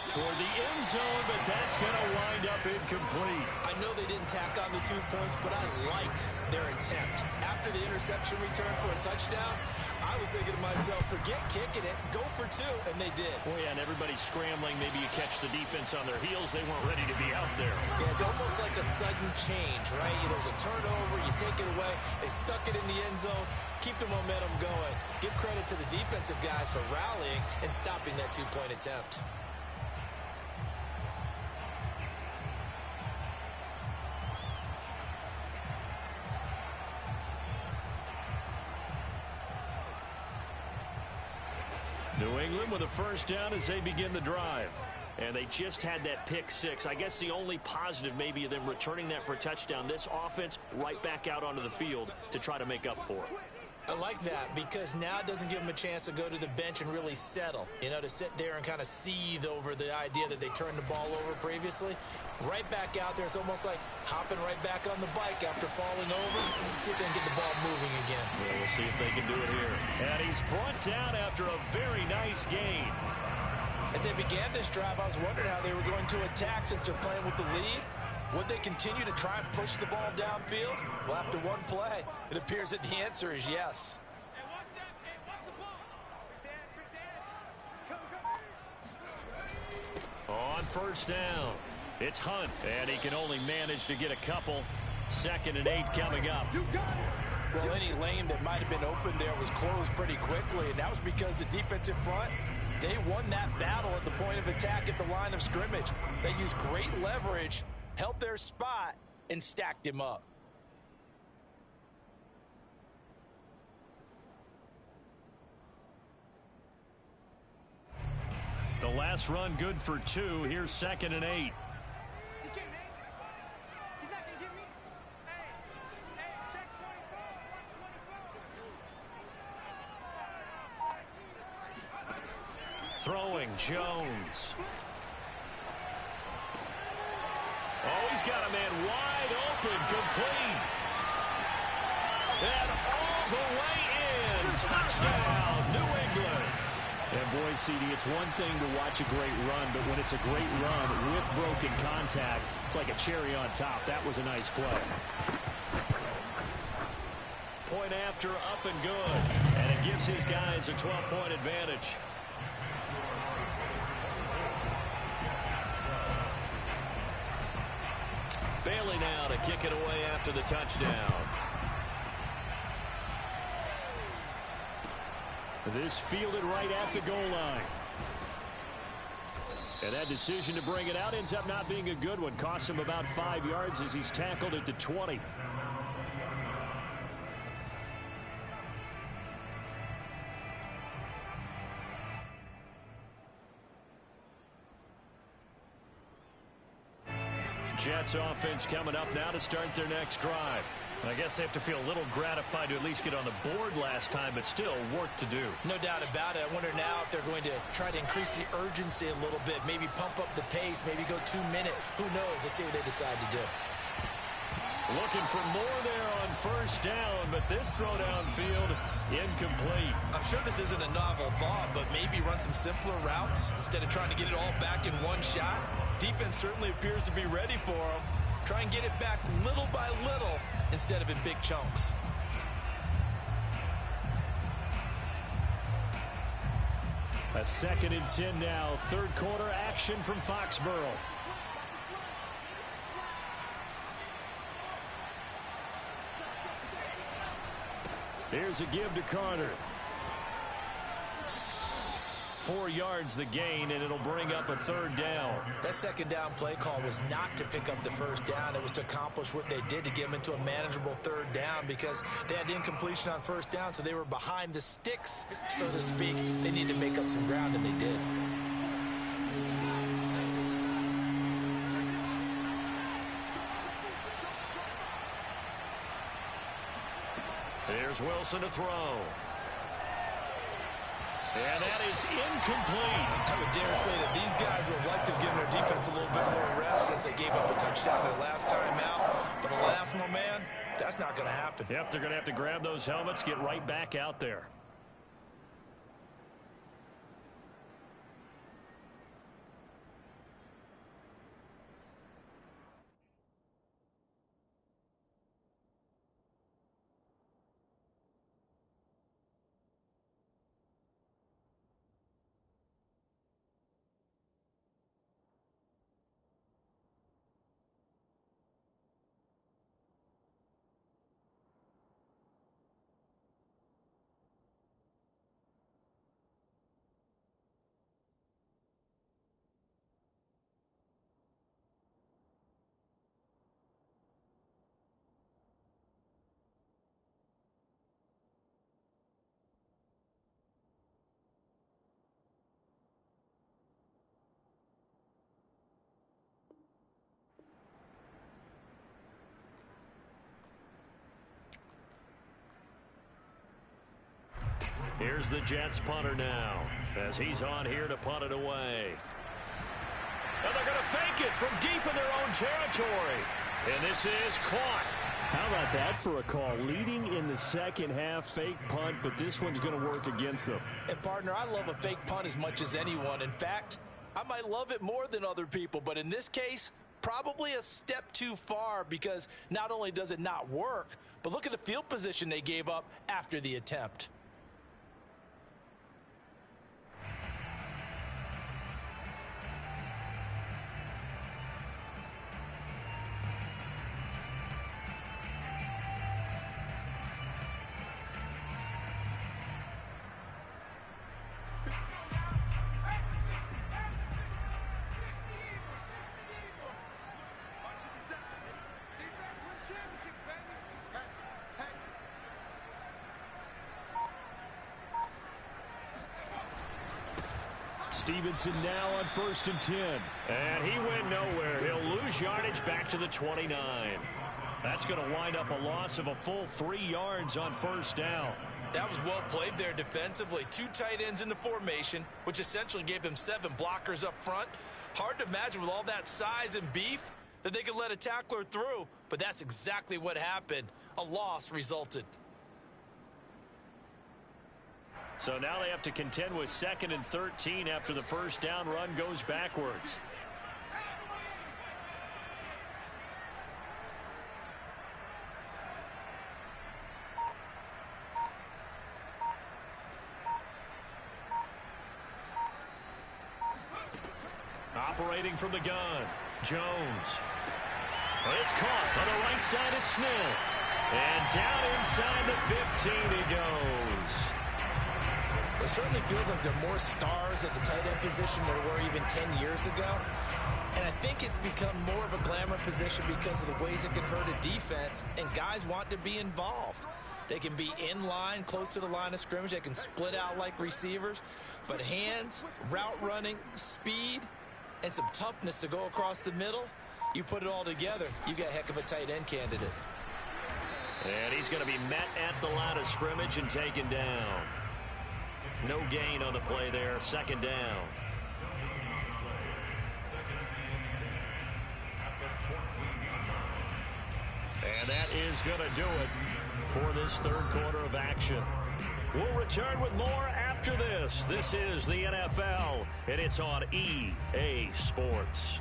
Toward the end zone, but that's going to wind up incomplete. I know they didn't tack on the 2 points, but I liked their attempt. After the interception return for a touchdown, I was thinking to myself, forget kicking it, go for 2, and they did. Well, yeah, and everybody's scrambling. Maybe you catch the defense on their heels. They weren't ready to be out there. Yeah, it's almost like a sudden change, right? There's a turnover, you take it away. They stuck it in the end zone. Keep the momentum going. Give credit to the defensive guys for rallying and stopping that 2-point attempt. New England with a first down as they begin the drive. And they just had that pick 6. I guess the only positive maybe of them returning that for a touchdown. This offense right back out onto the field to try to make up for it. I like that because now it doesn't give them a chance to go to the bench and really settle. You know, to sit there and kind of seethe over the idea that they turned the ball over previously. Right back out there. It's almost like hopping right back on the bike after falling over. See if they can get the ball moving again. Yeah, we'll see if they can do it here. And he's brought down after a very nice gain. As they began this drive, I was wondering how they were going to attack since they're playing with the lead. Would they continue to try and push the ball downfield? Well, after one play, it appears that the answer is yes. On first down, it's Hunt, and he can only manage to get a couple. 2nd and 8 coming up. Well, any lane that might have been open there was closed pretty quickly, and that was because the defensive front, they won that battle at the point of attack at the line of scrimmage. They used great leverage, held their spot, and stacked him up. The last run good for 2. Here's 2nd and 8. Throwing Jones. Oh, he's got a man wide open, complete. And all the way in. Touchdown, New England. And boy, CD, it's one thing to watch a great run, but when it's a great run with broken contact, it's like a cherry on top. That was a nice play. Point after, up and good. And it gives his guys a 12-point advantage. Bailey now to kick it away after the touchdown. This fielded right at the goal line. And that decision to bring it out ends up not being a good one. Costs him about 5 yards as he's tackled at the 20. Jets offense coming up now to start their next drive. I guess they have to feel a little gratified to at least get on the board last time, but still work to do. No doubt about it. I wonder now if they're going to try to increase the urgency a little bit, maybe pump up the pace, maybe go 2 minute. Who knows? Let's see what they decide to do. Looking for more there on first down, but this throw downfield incomplete. I'm sure this isn't a novel thought, but maybe run some simpler routes instead of trying to get it all back in one shot. Defense certainly appears to be ready for him. Try and get it back little by little instead of in big chunks. A 2nd and 10 now. Third quarter action from Foxborough. Here's a give to Carter. 4 yards the gain, and it'll bring up a 3rd down. That 2nd down play call was not to pick up the 1st down. It was to accomplish what they did to get them into a manageable 3rd down because they had incompletion on 1st down, so they were behind the sticks, so to speak. They needed to make up some ground, and they did. Here's Wilson to throw. And that is incomplete. I would dare say that these guys would have liked to have given their defense a little bit more rest since they gave up a touchdown their last time out. But alas, my man, that's not going to happen. Yep, they're going to have to grab those helmets, get right back out there. Here's the Jets punter now as he's on here to punt it away. And they're going to fake it from deep in their own territory. And this is caught. How about that for a call? Leading in the 2nd half, fake punt, but this one's going to work against them. And, partner, I love a fake punt as much as anyone. In fact, I might love it more than other people, but in this case, probably a step too far because not only does it not work, but look at the field position they gave up after the attempt. Stevenson now on 1st and 10. And he went nowhere. He'll lose yardage back to the 29. That's going to wind up a loss of a full 3 yards on 1st down. That was well played there defensively. 2 tight ends in the formation, which essentially gave them 7 blockers up front. Hard to imagine with all that size and beef that they could let a tackler through, but that's exactly what happened. A loss resulted. So now they have to contend with 2nd and 13 after the 1st down run goes backwards. Operating from the gun, Jones. It's caught on the right side at Smith. And down inside the 15 he goes. It certainly feels like there are more stars at the tight end position than there were even 10 years ago. And I think it's become more of a glamour position because of the ways it can hurt a defense, and guys want to be involved. They can be in line, close to the line of scrimmage. They can split out like receivers. But hands, route running, speed, and some toughness to go across the middle, you put it all together, you got a heck of a tight end candidate. And he's going to be met at the line of scrimmage and taken down. No gain on the play there, 2nd down. And that is going to do it for this third quarter of action. We'll return with more after this. This is the NFL, and it's on EA Sports.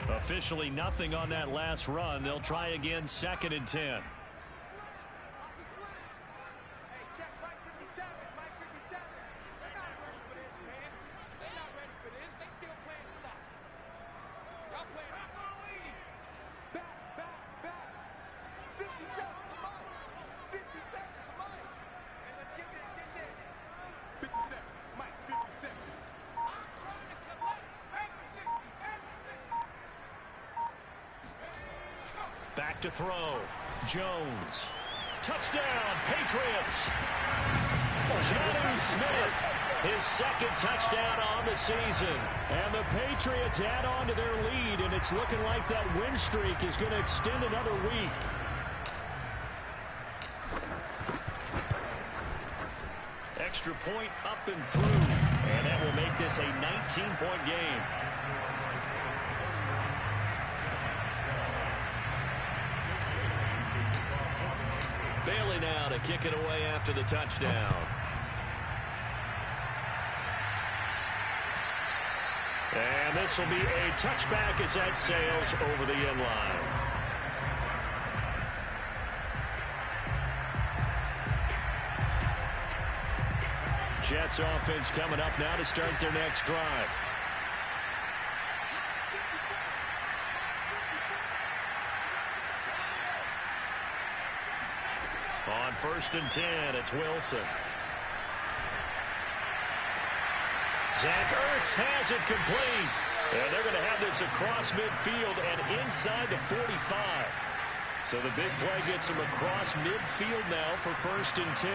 Officially nothing on that last run. They'll try again, 2nd and 10. Back to throw. Jones. Touchdown, Patriots. Jonnu Smith, his 2nd touchdown on the season. And the Patriots add on to their lead, and it's looking like that win streak is going to extend another week. Extra point up and through, and that will make this a 19-point game. Bailey now to kick it away after the touchdown. And this will be a touchback as that sails over the end line. Jets offense coming up now to start their next drive. On 1st and 10, it's Wilson. Zach Ertz has it complete. And they're going to have this across midfield and inside the 45. So the big play gets them across midfield now for 1st and 10.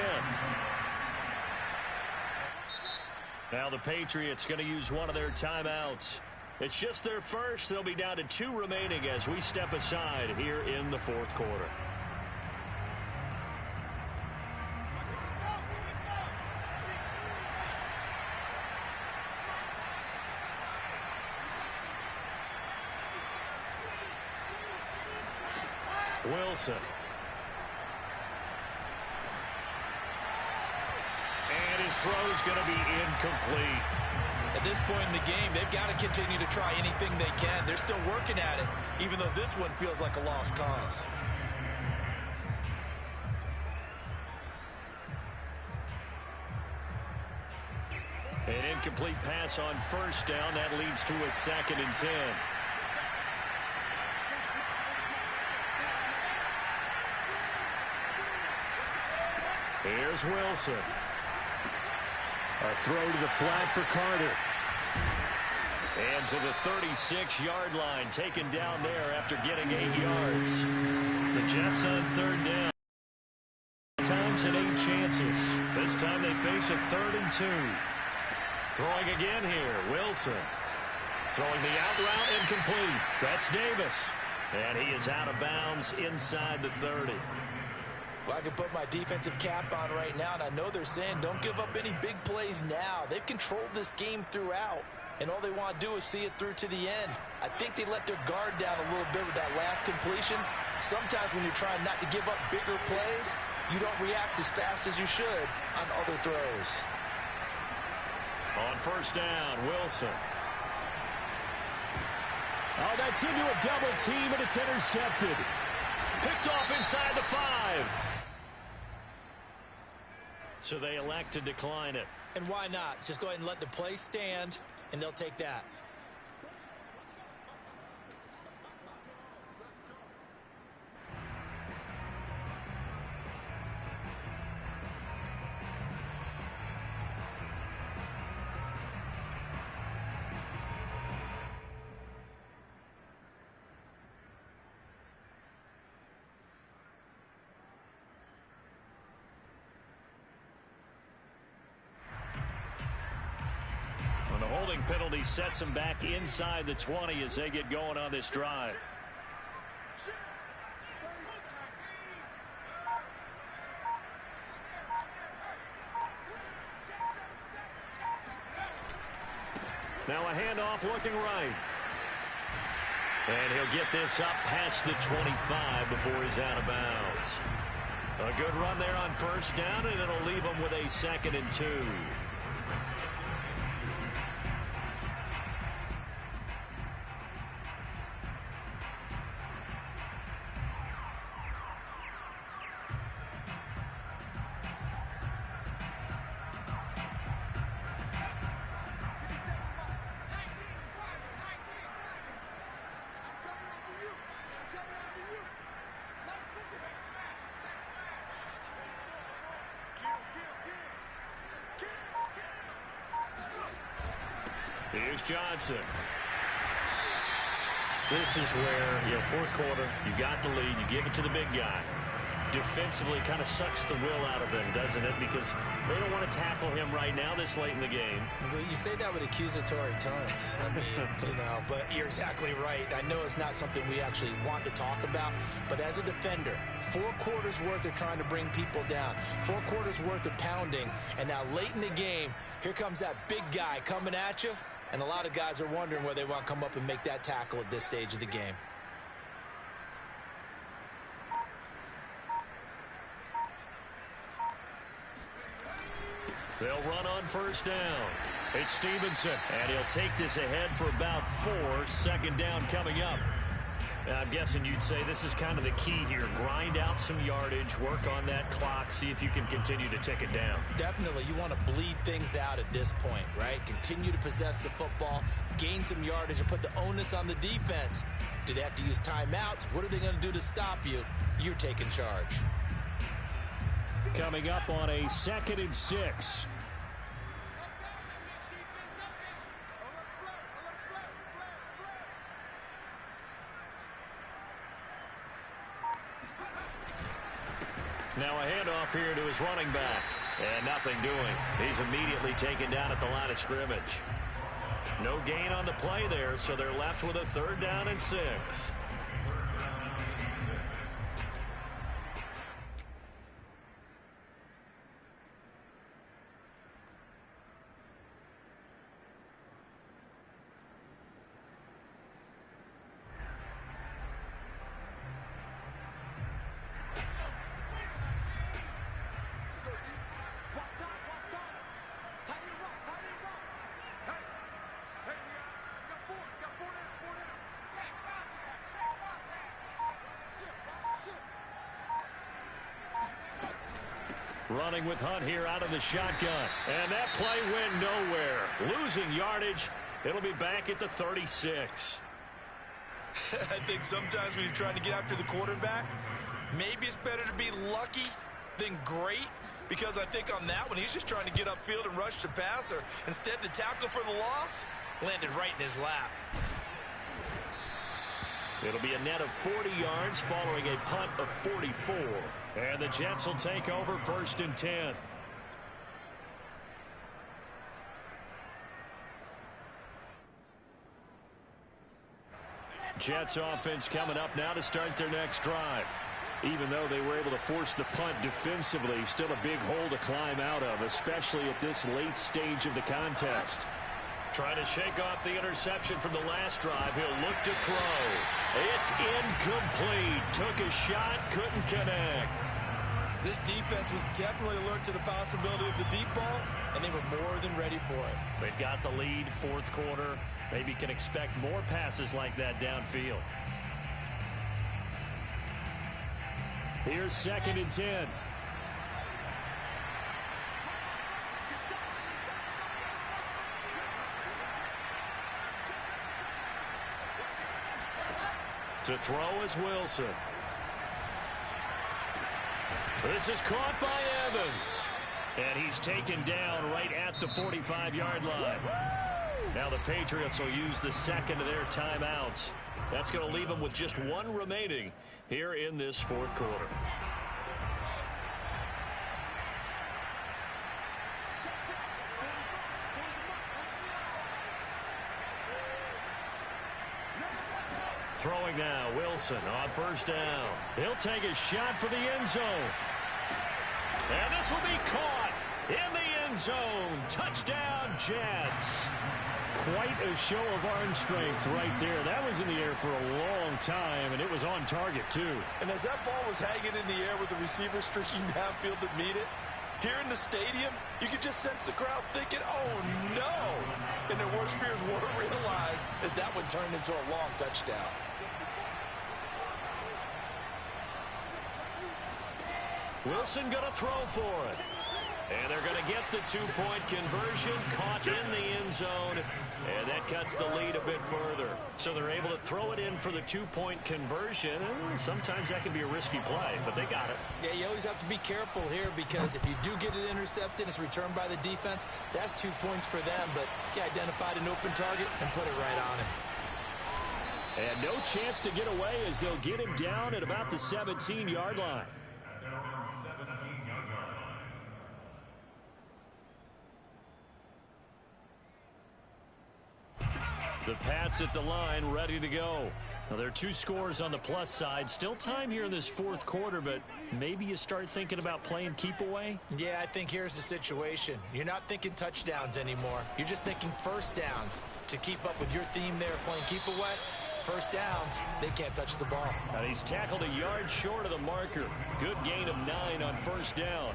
Now the Patriots going to use one of their timeouts. It's just their first. They'll be down to 2 remaining as we step aside here in the 4th quarter. Wilson. And his throw's going to be incomplete. At this point in the game, they've got to continue to try anything they can. They're still working at it, even though this one feels like a lost cause. An incomplete pass on 1st down. That leads to a 2nd and 10. Here's Wilson. A throw to the flat for Carter. And to the 36-yard line, taken down there after getting 8 yards. The Jets on 3rd down. Times and 8 chances. This time they face a 3rd and 2. Throwing again here, Wilson. Throwing the out route incomplete. That's Davis. And he is out of bounds inside the 30. Well, I can put my defensive cap on right now, and I know they're saying don't give up any big plays now. They've controlled this game throughout, and all they want to do is see it through to the end. I think they let their guard down a little bit with that last completion. Sometimes when you're trying not to give up bigger plays, you don't react as fast as you should on other throws. On 1st down, Wilson. Oh, that's into a double team, and it's intercepted. Picked off inside the 5. So they elect to decline it. And why not? Just go ahead and let the play stand, and they'll take that. Holding penalty sets them back inside the 20 as they get going on this drive. Now a handoff looking right. And he'll get this up past the 25 before he's out of bounds. A good run there on first down, and it'll leave him with a 2nd and 2. Here's Johnson. This is where, fourth quarter, you got the lead, you give it to the big guy. Defensively kind of sucks the will out of them, doesn't it? Because they don't want to tackle him right now this late in the game. Well, you say that with accusatory tones. I mean, but you're exactly right. I know it's not something we actually want to talk about, but as a defender, 4 quarters worth of trying to bring people down, 4 quarters worth of pounding, and now late in the game, here comes that big guy coming at you, and a lot of guys are wondering where they want to come up and make that tackle at this stage of the game. They'll run on first down. It's Stevenson, and he'll take this ahead for about 4. 2nd down coming up. I'm guessing you'd say this is kind of the key here. Grind out some yardage, work on that clock, see if you can continue to tick it down. Definitely. You want to bleed things out at this point, right? Continue to possess the football, gain some yardage, and put the onus on the defense. Do they have to use timeouts? What are they going to do to stop you? You're taking charge. Coming up on a 2nd and 6. Now a handoff here to his running back. And nothing doing. He's immediately taken down at the line of scrimmage. No gain on the play there, so they're left with a 3rd down and 6. Running with Hunt here out of the shotgun. And that play went nowhere. Losing yardage. It'll be back at the 36. I think sometimes when you're trying to get after the quarterback, maybe it's better to be lucky than great. Because I think on that one, he's just trying to get upfield and rush the passer. Instead, the tackle for the loss landed right in his lap. It'll be a net of 40 yards following a punt of 44. And the Jets will take over 1st and 10. Jets offense coming up now to start their next drive. Even though they were able to force the punt defensively, still a big hole to climb out of, especially at this late stage of the contest. Trying to shake off the interception from the last drive. He'll look to throw. It's incomplete. Took a shot, couldn't connect. This defense was definitely alert to the possibility of the deep ball, and they were more than ready for it. They've got the lead, 4th quarter. Maybe can expect more passes like that downfield. Here's 2nd and 10. To throw is Wilson. This is caught by Evans. And he's taken down right at the 45-yard line. Now the Patriots will use the 2nd of their timeouts. That's going to leave them with just 1 remaining here in this 4th quarter. Throwing now, Wilson on 1st down. He'll take a shot for the end zone. And this will be caught in the end zone. Touchdown, Jets. quite a show of arm strength right there. That was in the air for a long time, and it was on target, too. And as that ball was hanging in the air with the receiver streaking downfield to meet it, here in the stadium, you could just sense the crowd thinking, oh, no. And their worst fears were realized as that one turned into a long touchdown. Wilson going to throw for it. And they're going to get the two-point conversion, caught in the end zone, and that cuts the lead a bit further. So they're able to throw it in for the two-point conversion. Sometimes that can be a risky play, but they got it. Yeah, you always have to be careful here because if you do get it intercepted, it's returned by the defense. That's 2 points for them, but he identified an open target and put it right on him. And no chance to get away as they'll get him down at about the 17-yard line. The Pats at the line, ready to go. Now, there are 2 scores on the plus side. Still time here in this fourth quarter, but maybe you start thinking about playing keep away? Yeah, I think here's the situation. You're not thinking touchdowns anymore. You're just thinking first downs. To keep up with your theme there, playing keep away, first downs, they can't touch the ball. And he's tackled a yard short of the marker. Good gain of 9 on first down.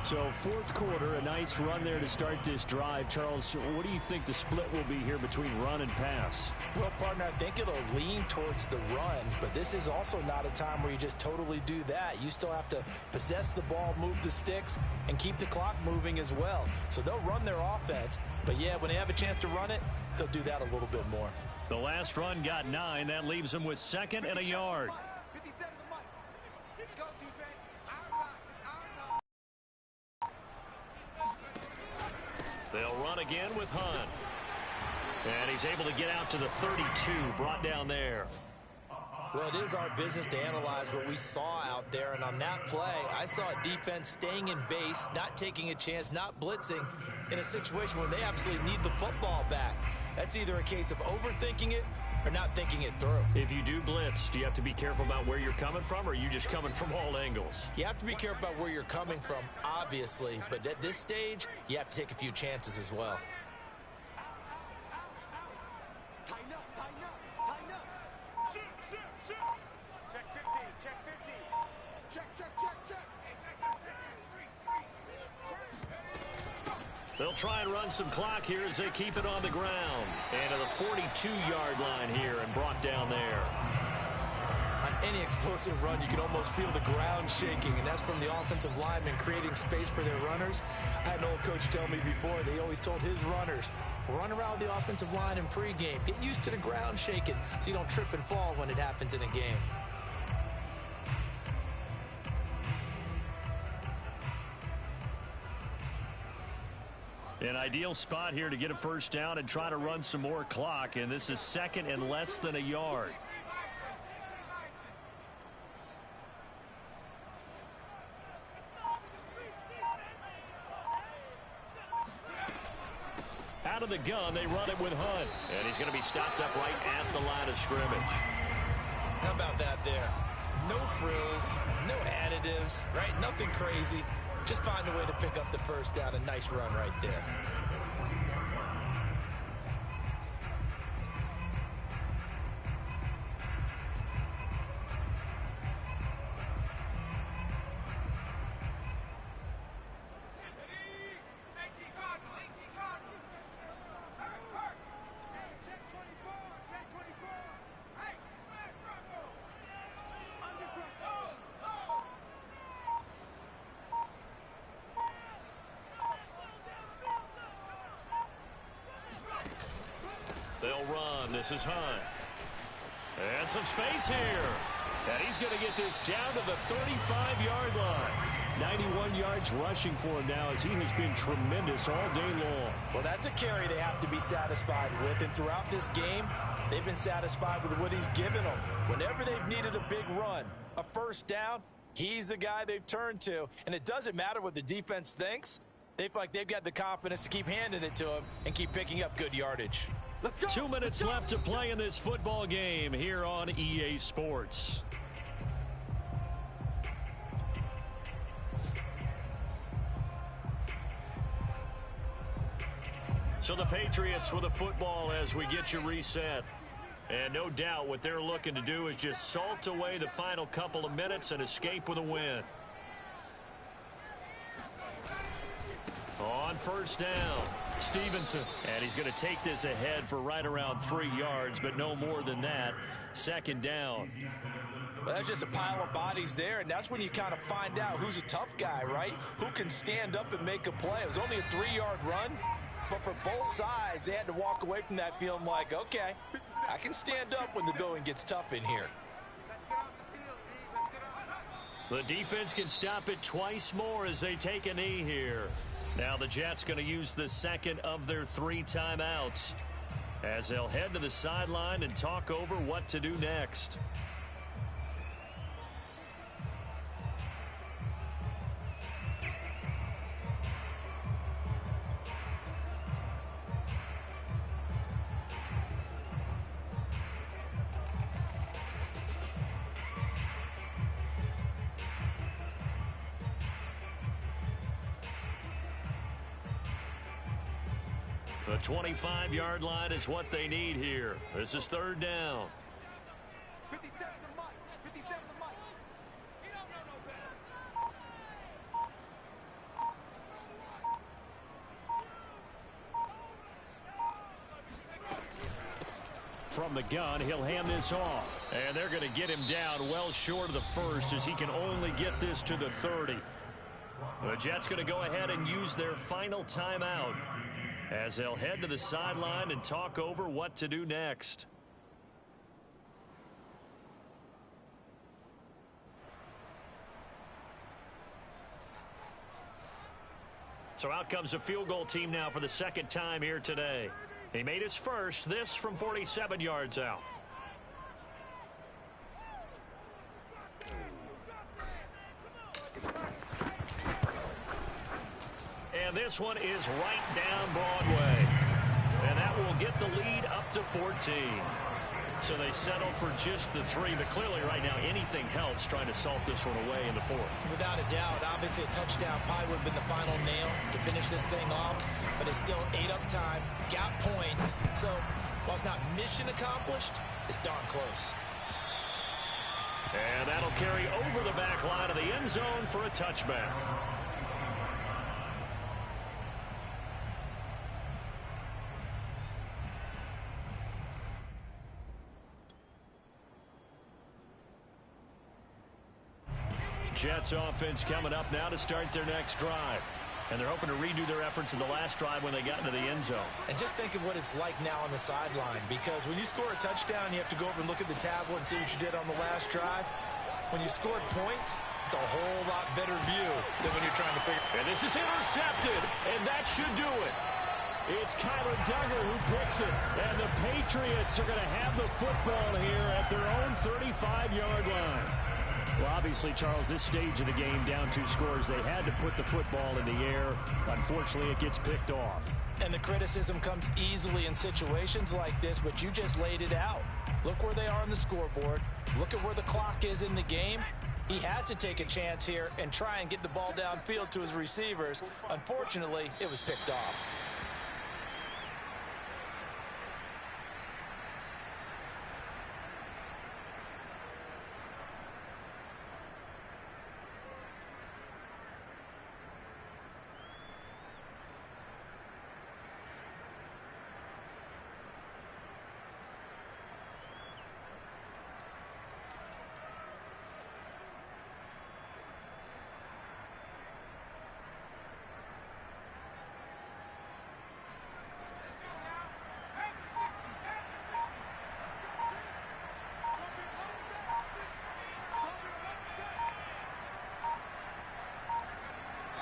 So fourth quarter, a nice run there to start this drive. Charles, what do you think the split will be here between run and pass? Well, partner, I think it'll lean towards the run, but this is also not a time where you just totally do that. You still have to possess the ball, move the sticks, and keep the clock moving as well. So they'll run their offense, but yeah, when they have a chance to run it, they'll do that a little bit more. The last run got 9. That leaves them with 2nd and a yard. 57 to Mike. Let's go, defense. Our time. It's our time. They'll run again with Hunt. And he's able to get out to the 32, brought down there. Well, it is our business to analyze what we saw out there, and on that play, I saw a defense staying in base, not taking a chance, not blitzing, in a situation where they absolutely need the football back. That's either a case of overthinking it or not thinking it through. If you do blitz, do you have to be careful about where you're coming from, or are you just coming from all angles? You have to be careful about where you're coming from, obviously, but at this stage, you have to take a few chances as well. Tighten up, tighten up, tighten up. Shoot, shoot, shoot. Check 15, check 15. Check, check, check, check. They'll try and run some clock here as they keep it on the ground. And to the 42-yard line here and brought down there. On any explosive run, you can almost feel the ground shaking, and that's from the offensive linemen creating space for their runners. I had an old coach tell me before, they always told his runners, run around the offensive line in pregame. Get used to the ground shaking so you don't trip and fall when it happens in a game. An ideal spot here to get a first down and try to run some more clock, and this is 2nd and less than a yard. Out of the gun, they run it with Hunt. And he's going to be stopped up right at the line of scrimmage. How about that there? No frills, no additives, right? Nothing crazy. Just find a way to pick up the first down. A nice run right there. They'll run. This is Hunt. And some space here. And he's going to get this down to the 35-yard line. 91 yards rushing for him now as he has been tremendous all day long. Well, that's a carry they have to be satisfied with, and throughout this game, they've been satisfied with what he's given them. Whenever they've needed a big run, a first down, he's the guy they've turned to. And it doesn't matter what the defense thinks. They feel like they've got the confidence to keep handing it to him and keep picking up good yardage. Let's go. 2 minutes left to play in this football game here on EA Sports. So the Patriots with a football as we get you reset. And no doubt what they're looking to do is just salt away the final couple of minutes and escape with a win. On first down, Stevenson. And he's going to take this ahead for right around 3 yards, but no more than that. Second down. Well, that's just a pile of bodies there, and that's when you kind of find out who's a tough guy, right? Who can stand up and make a play. It was only a 3-yard run, but for both sides, they had to walk away from that feeling like, okay, I can stand up when the going gets tough in here. Let's get off the field, D. Let's get off. The defense can stop it twice more as they take a knee here. Now the Jets going to use the second of their 3 timeouts as they'll head to the sideline and talk over what to do next. The 25-yard line is what they need here. This is third down. 57 to Mike. 57 to Mike. You don't know no better. From the gun, he'll hand this off. And they're going to get him down well short of the first as he can only get this to the 30. The Jets going to go ahead and use their final timeout as they'll head to the sideline and talk over what to do next. So out comes a field goal team now for the second time here today. He made his first, this from 47 yards out. And this one is right down Broadway. And that will get the lead up to 14. So they settle for just the 3, but clearly right now anything helps trying to salt this one away in the 4th. Without a doubt, obviously a touchdown probably would have been the final nail to finish this thing off, but it's still ate up time, got points. So while it's not mission accomplished, it's darn close. And that'll carry over the back line of the end zone for a touchback. Jets offense coming up now to start their next drive. And they're hoping to redo their efforts in the last drive when they got into the end zone. And just think of what it's like now on the sideline, because when you score a touchdown, you have to go over and look at the tablet and see what you did on the last drive. When you scored points, it's a whole lot better view than when you're trying to figure. And this is intercepted, and that should do it. It's Kyler Duggar who picks it. And the Patriots are going to have the football here at their own 35-yard line. Well, obviously, Charles, this stage of the game, down 2 scores, they had to put the football in the air. Unfortunately, it gets picked off. And the criticism comes easily in situations like this, but you just laid it out. Look where they are on the scoreboard. Look at where the clock is in the game. He has to take a chance here and try and get the ball downfield to his receivers. Unfortunately, it was picked off.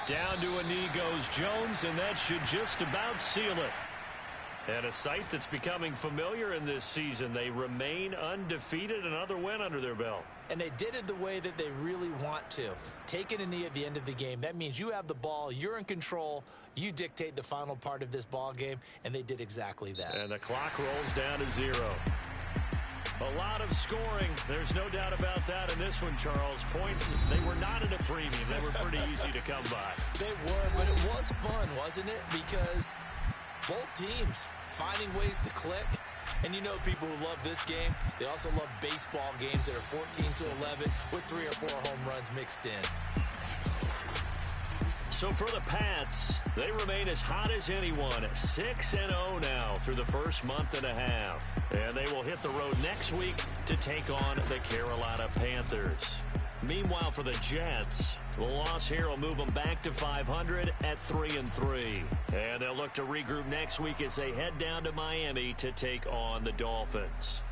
Down to a knee goes Jones, and that should just about seal it. And a sight that's becoming familiar in this season. They remain undefeated, another win under their belt. And they did it the way that they really want to. Taking a knee at the end of the game, that means you have the ball, you're in control, you dictate the final part of this ball game, and they did exactly that. And the clock rolls down to 0. A lot of scoring. There's no doubt about that in this one, Charles. Points, they were not at a premium. They were pretty easy to come by. They were, but it was fun, wasn't it? Because both teams finding ways to click. And you know people who love this game, they also love baseball games that are 14-11 with 3 or 4 home runs mixed in. So for the Pats, they remain as hot as anyone, 6-0 now through the first month and a half. And they will hit the road next week to take on the Carolina Panthers. Meanwhile, for the Jets, the loss here will move them back to 500 at 3-3. And they'll look to regroup next week as they head down to Miami to take on the Dolphins.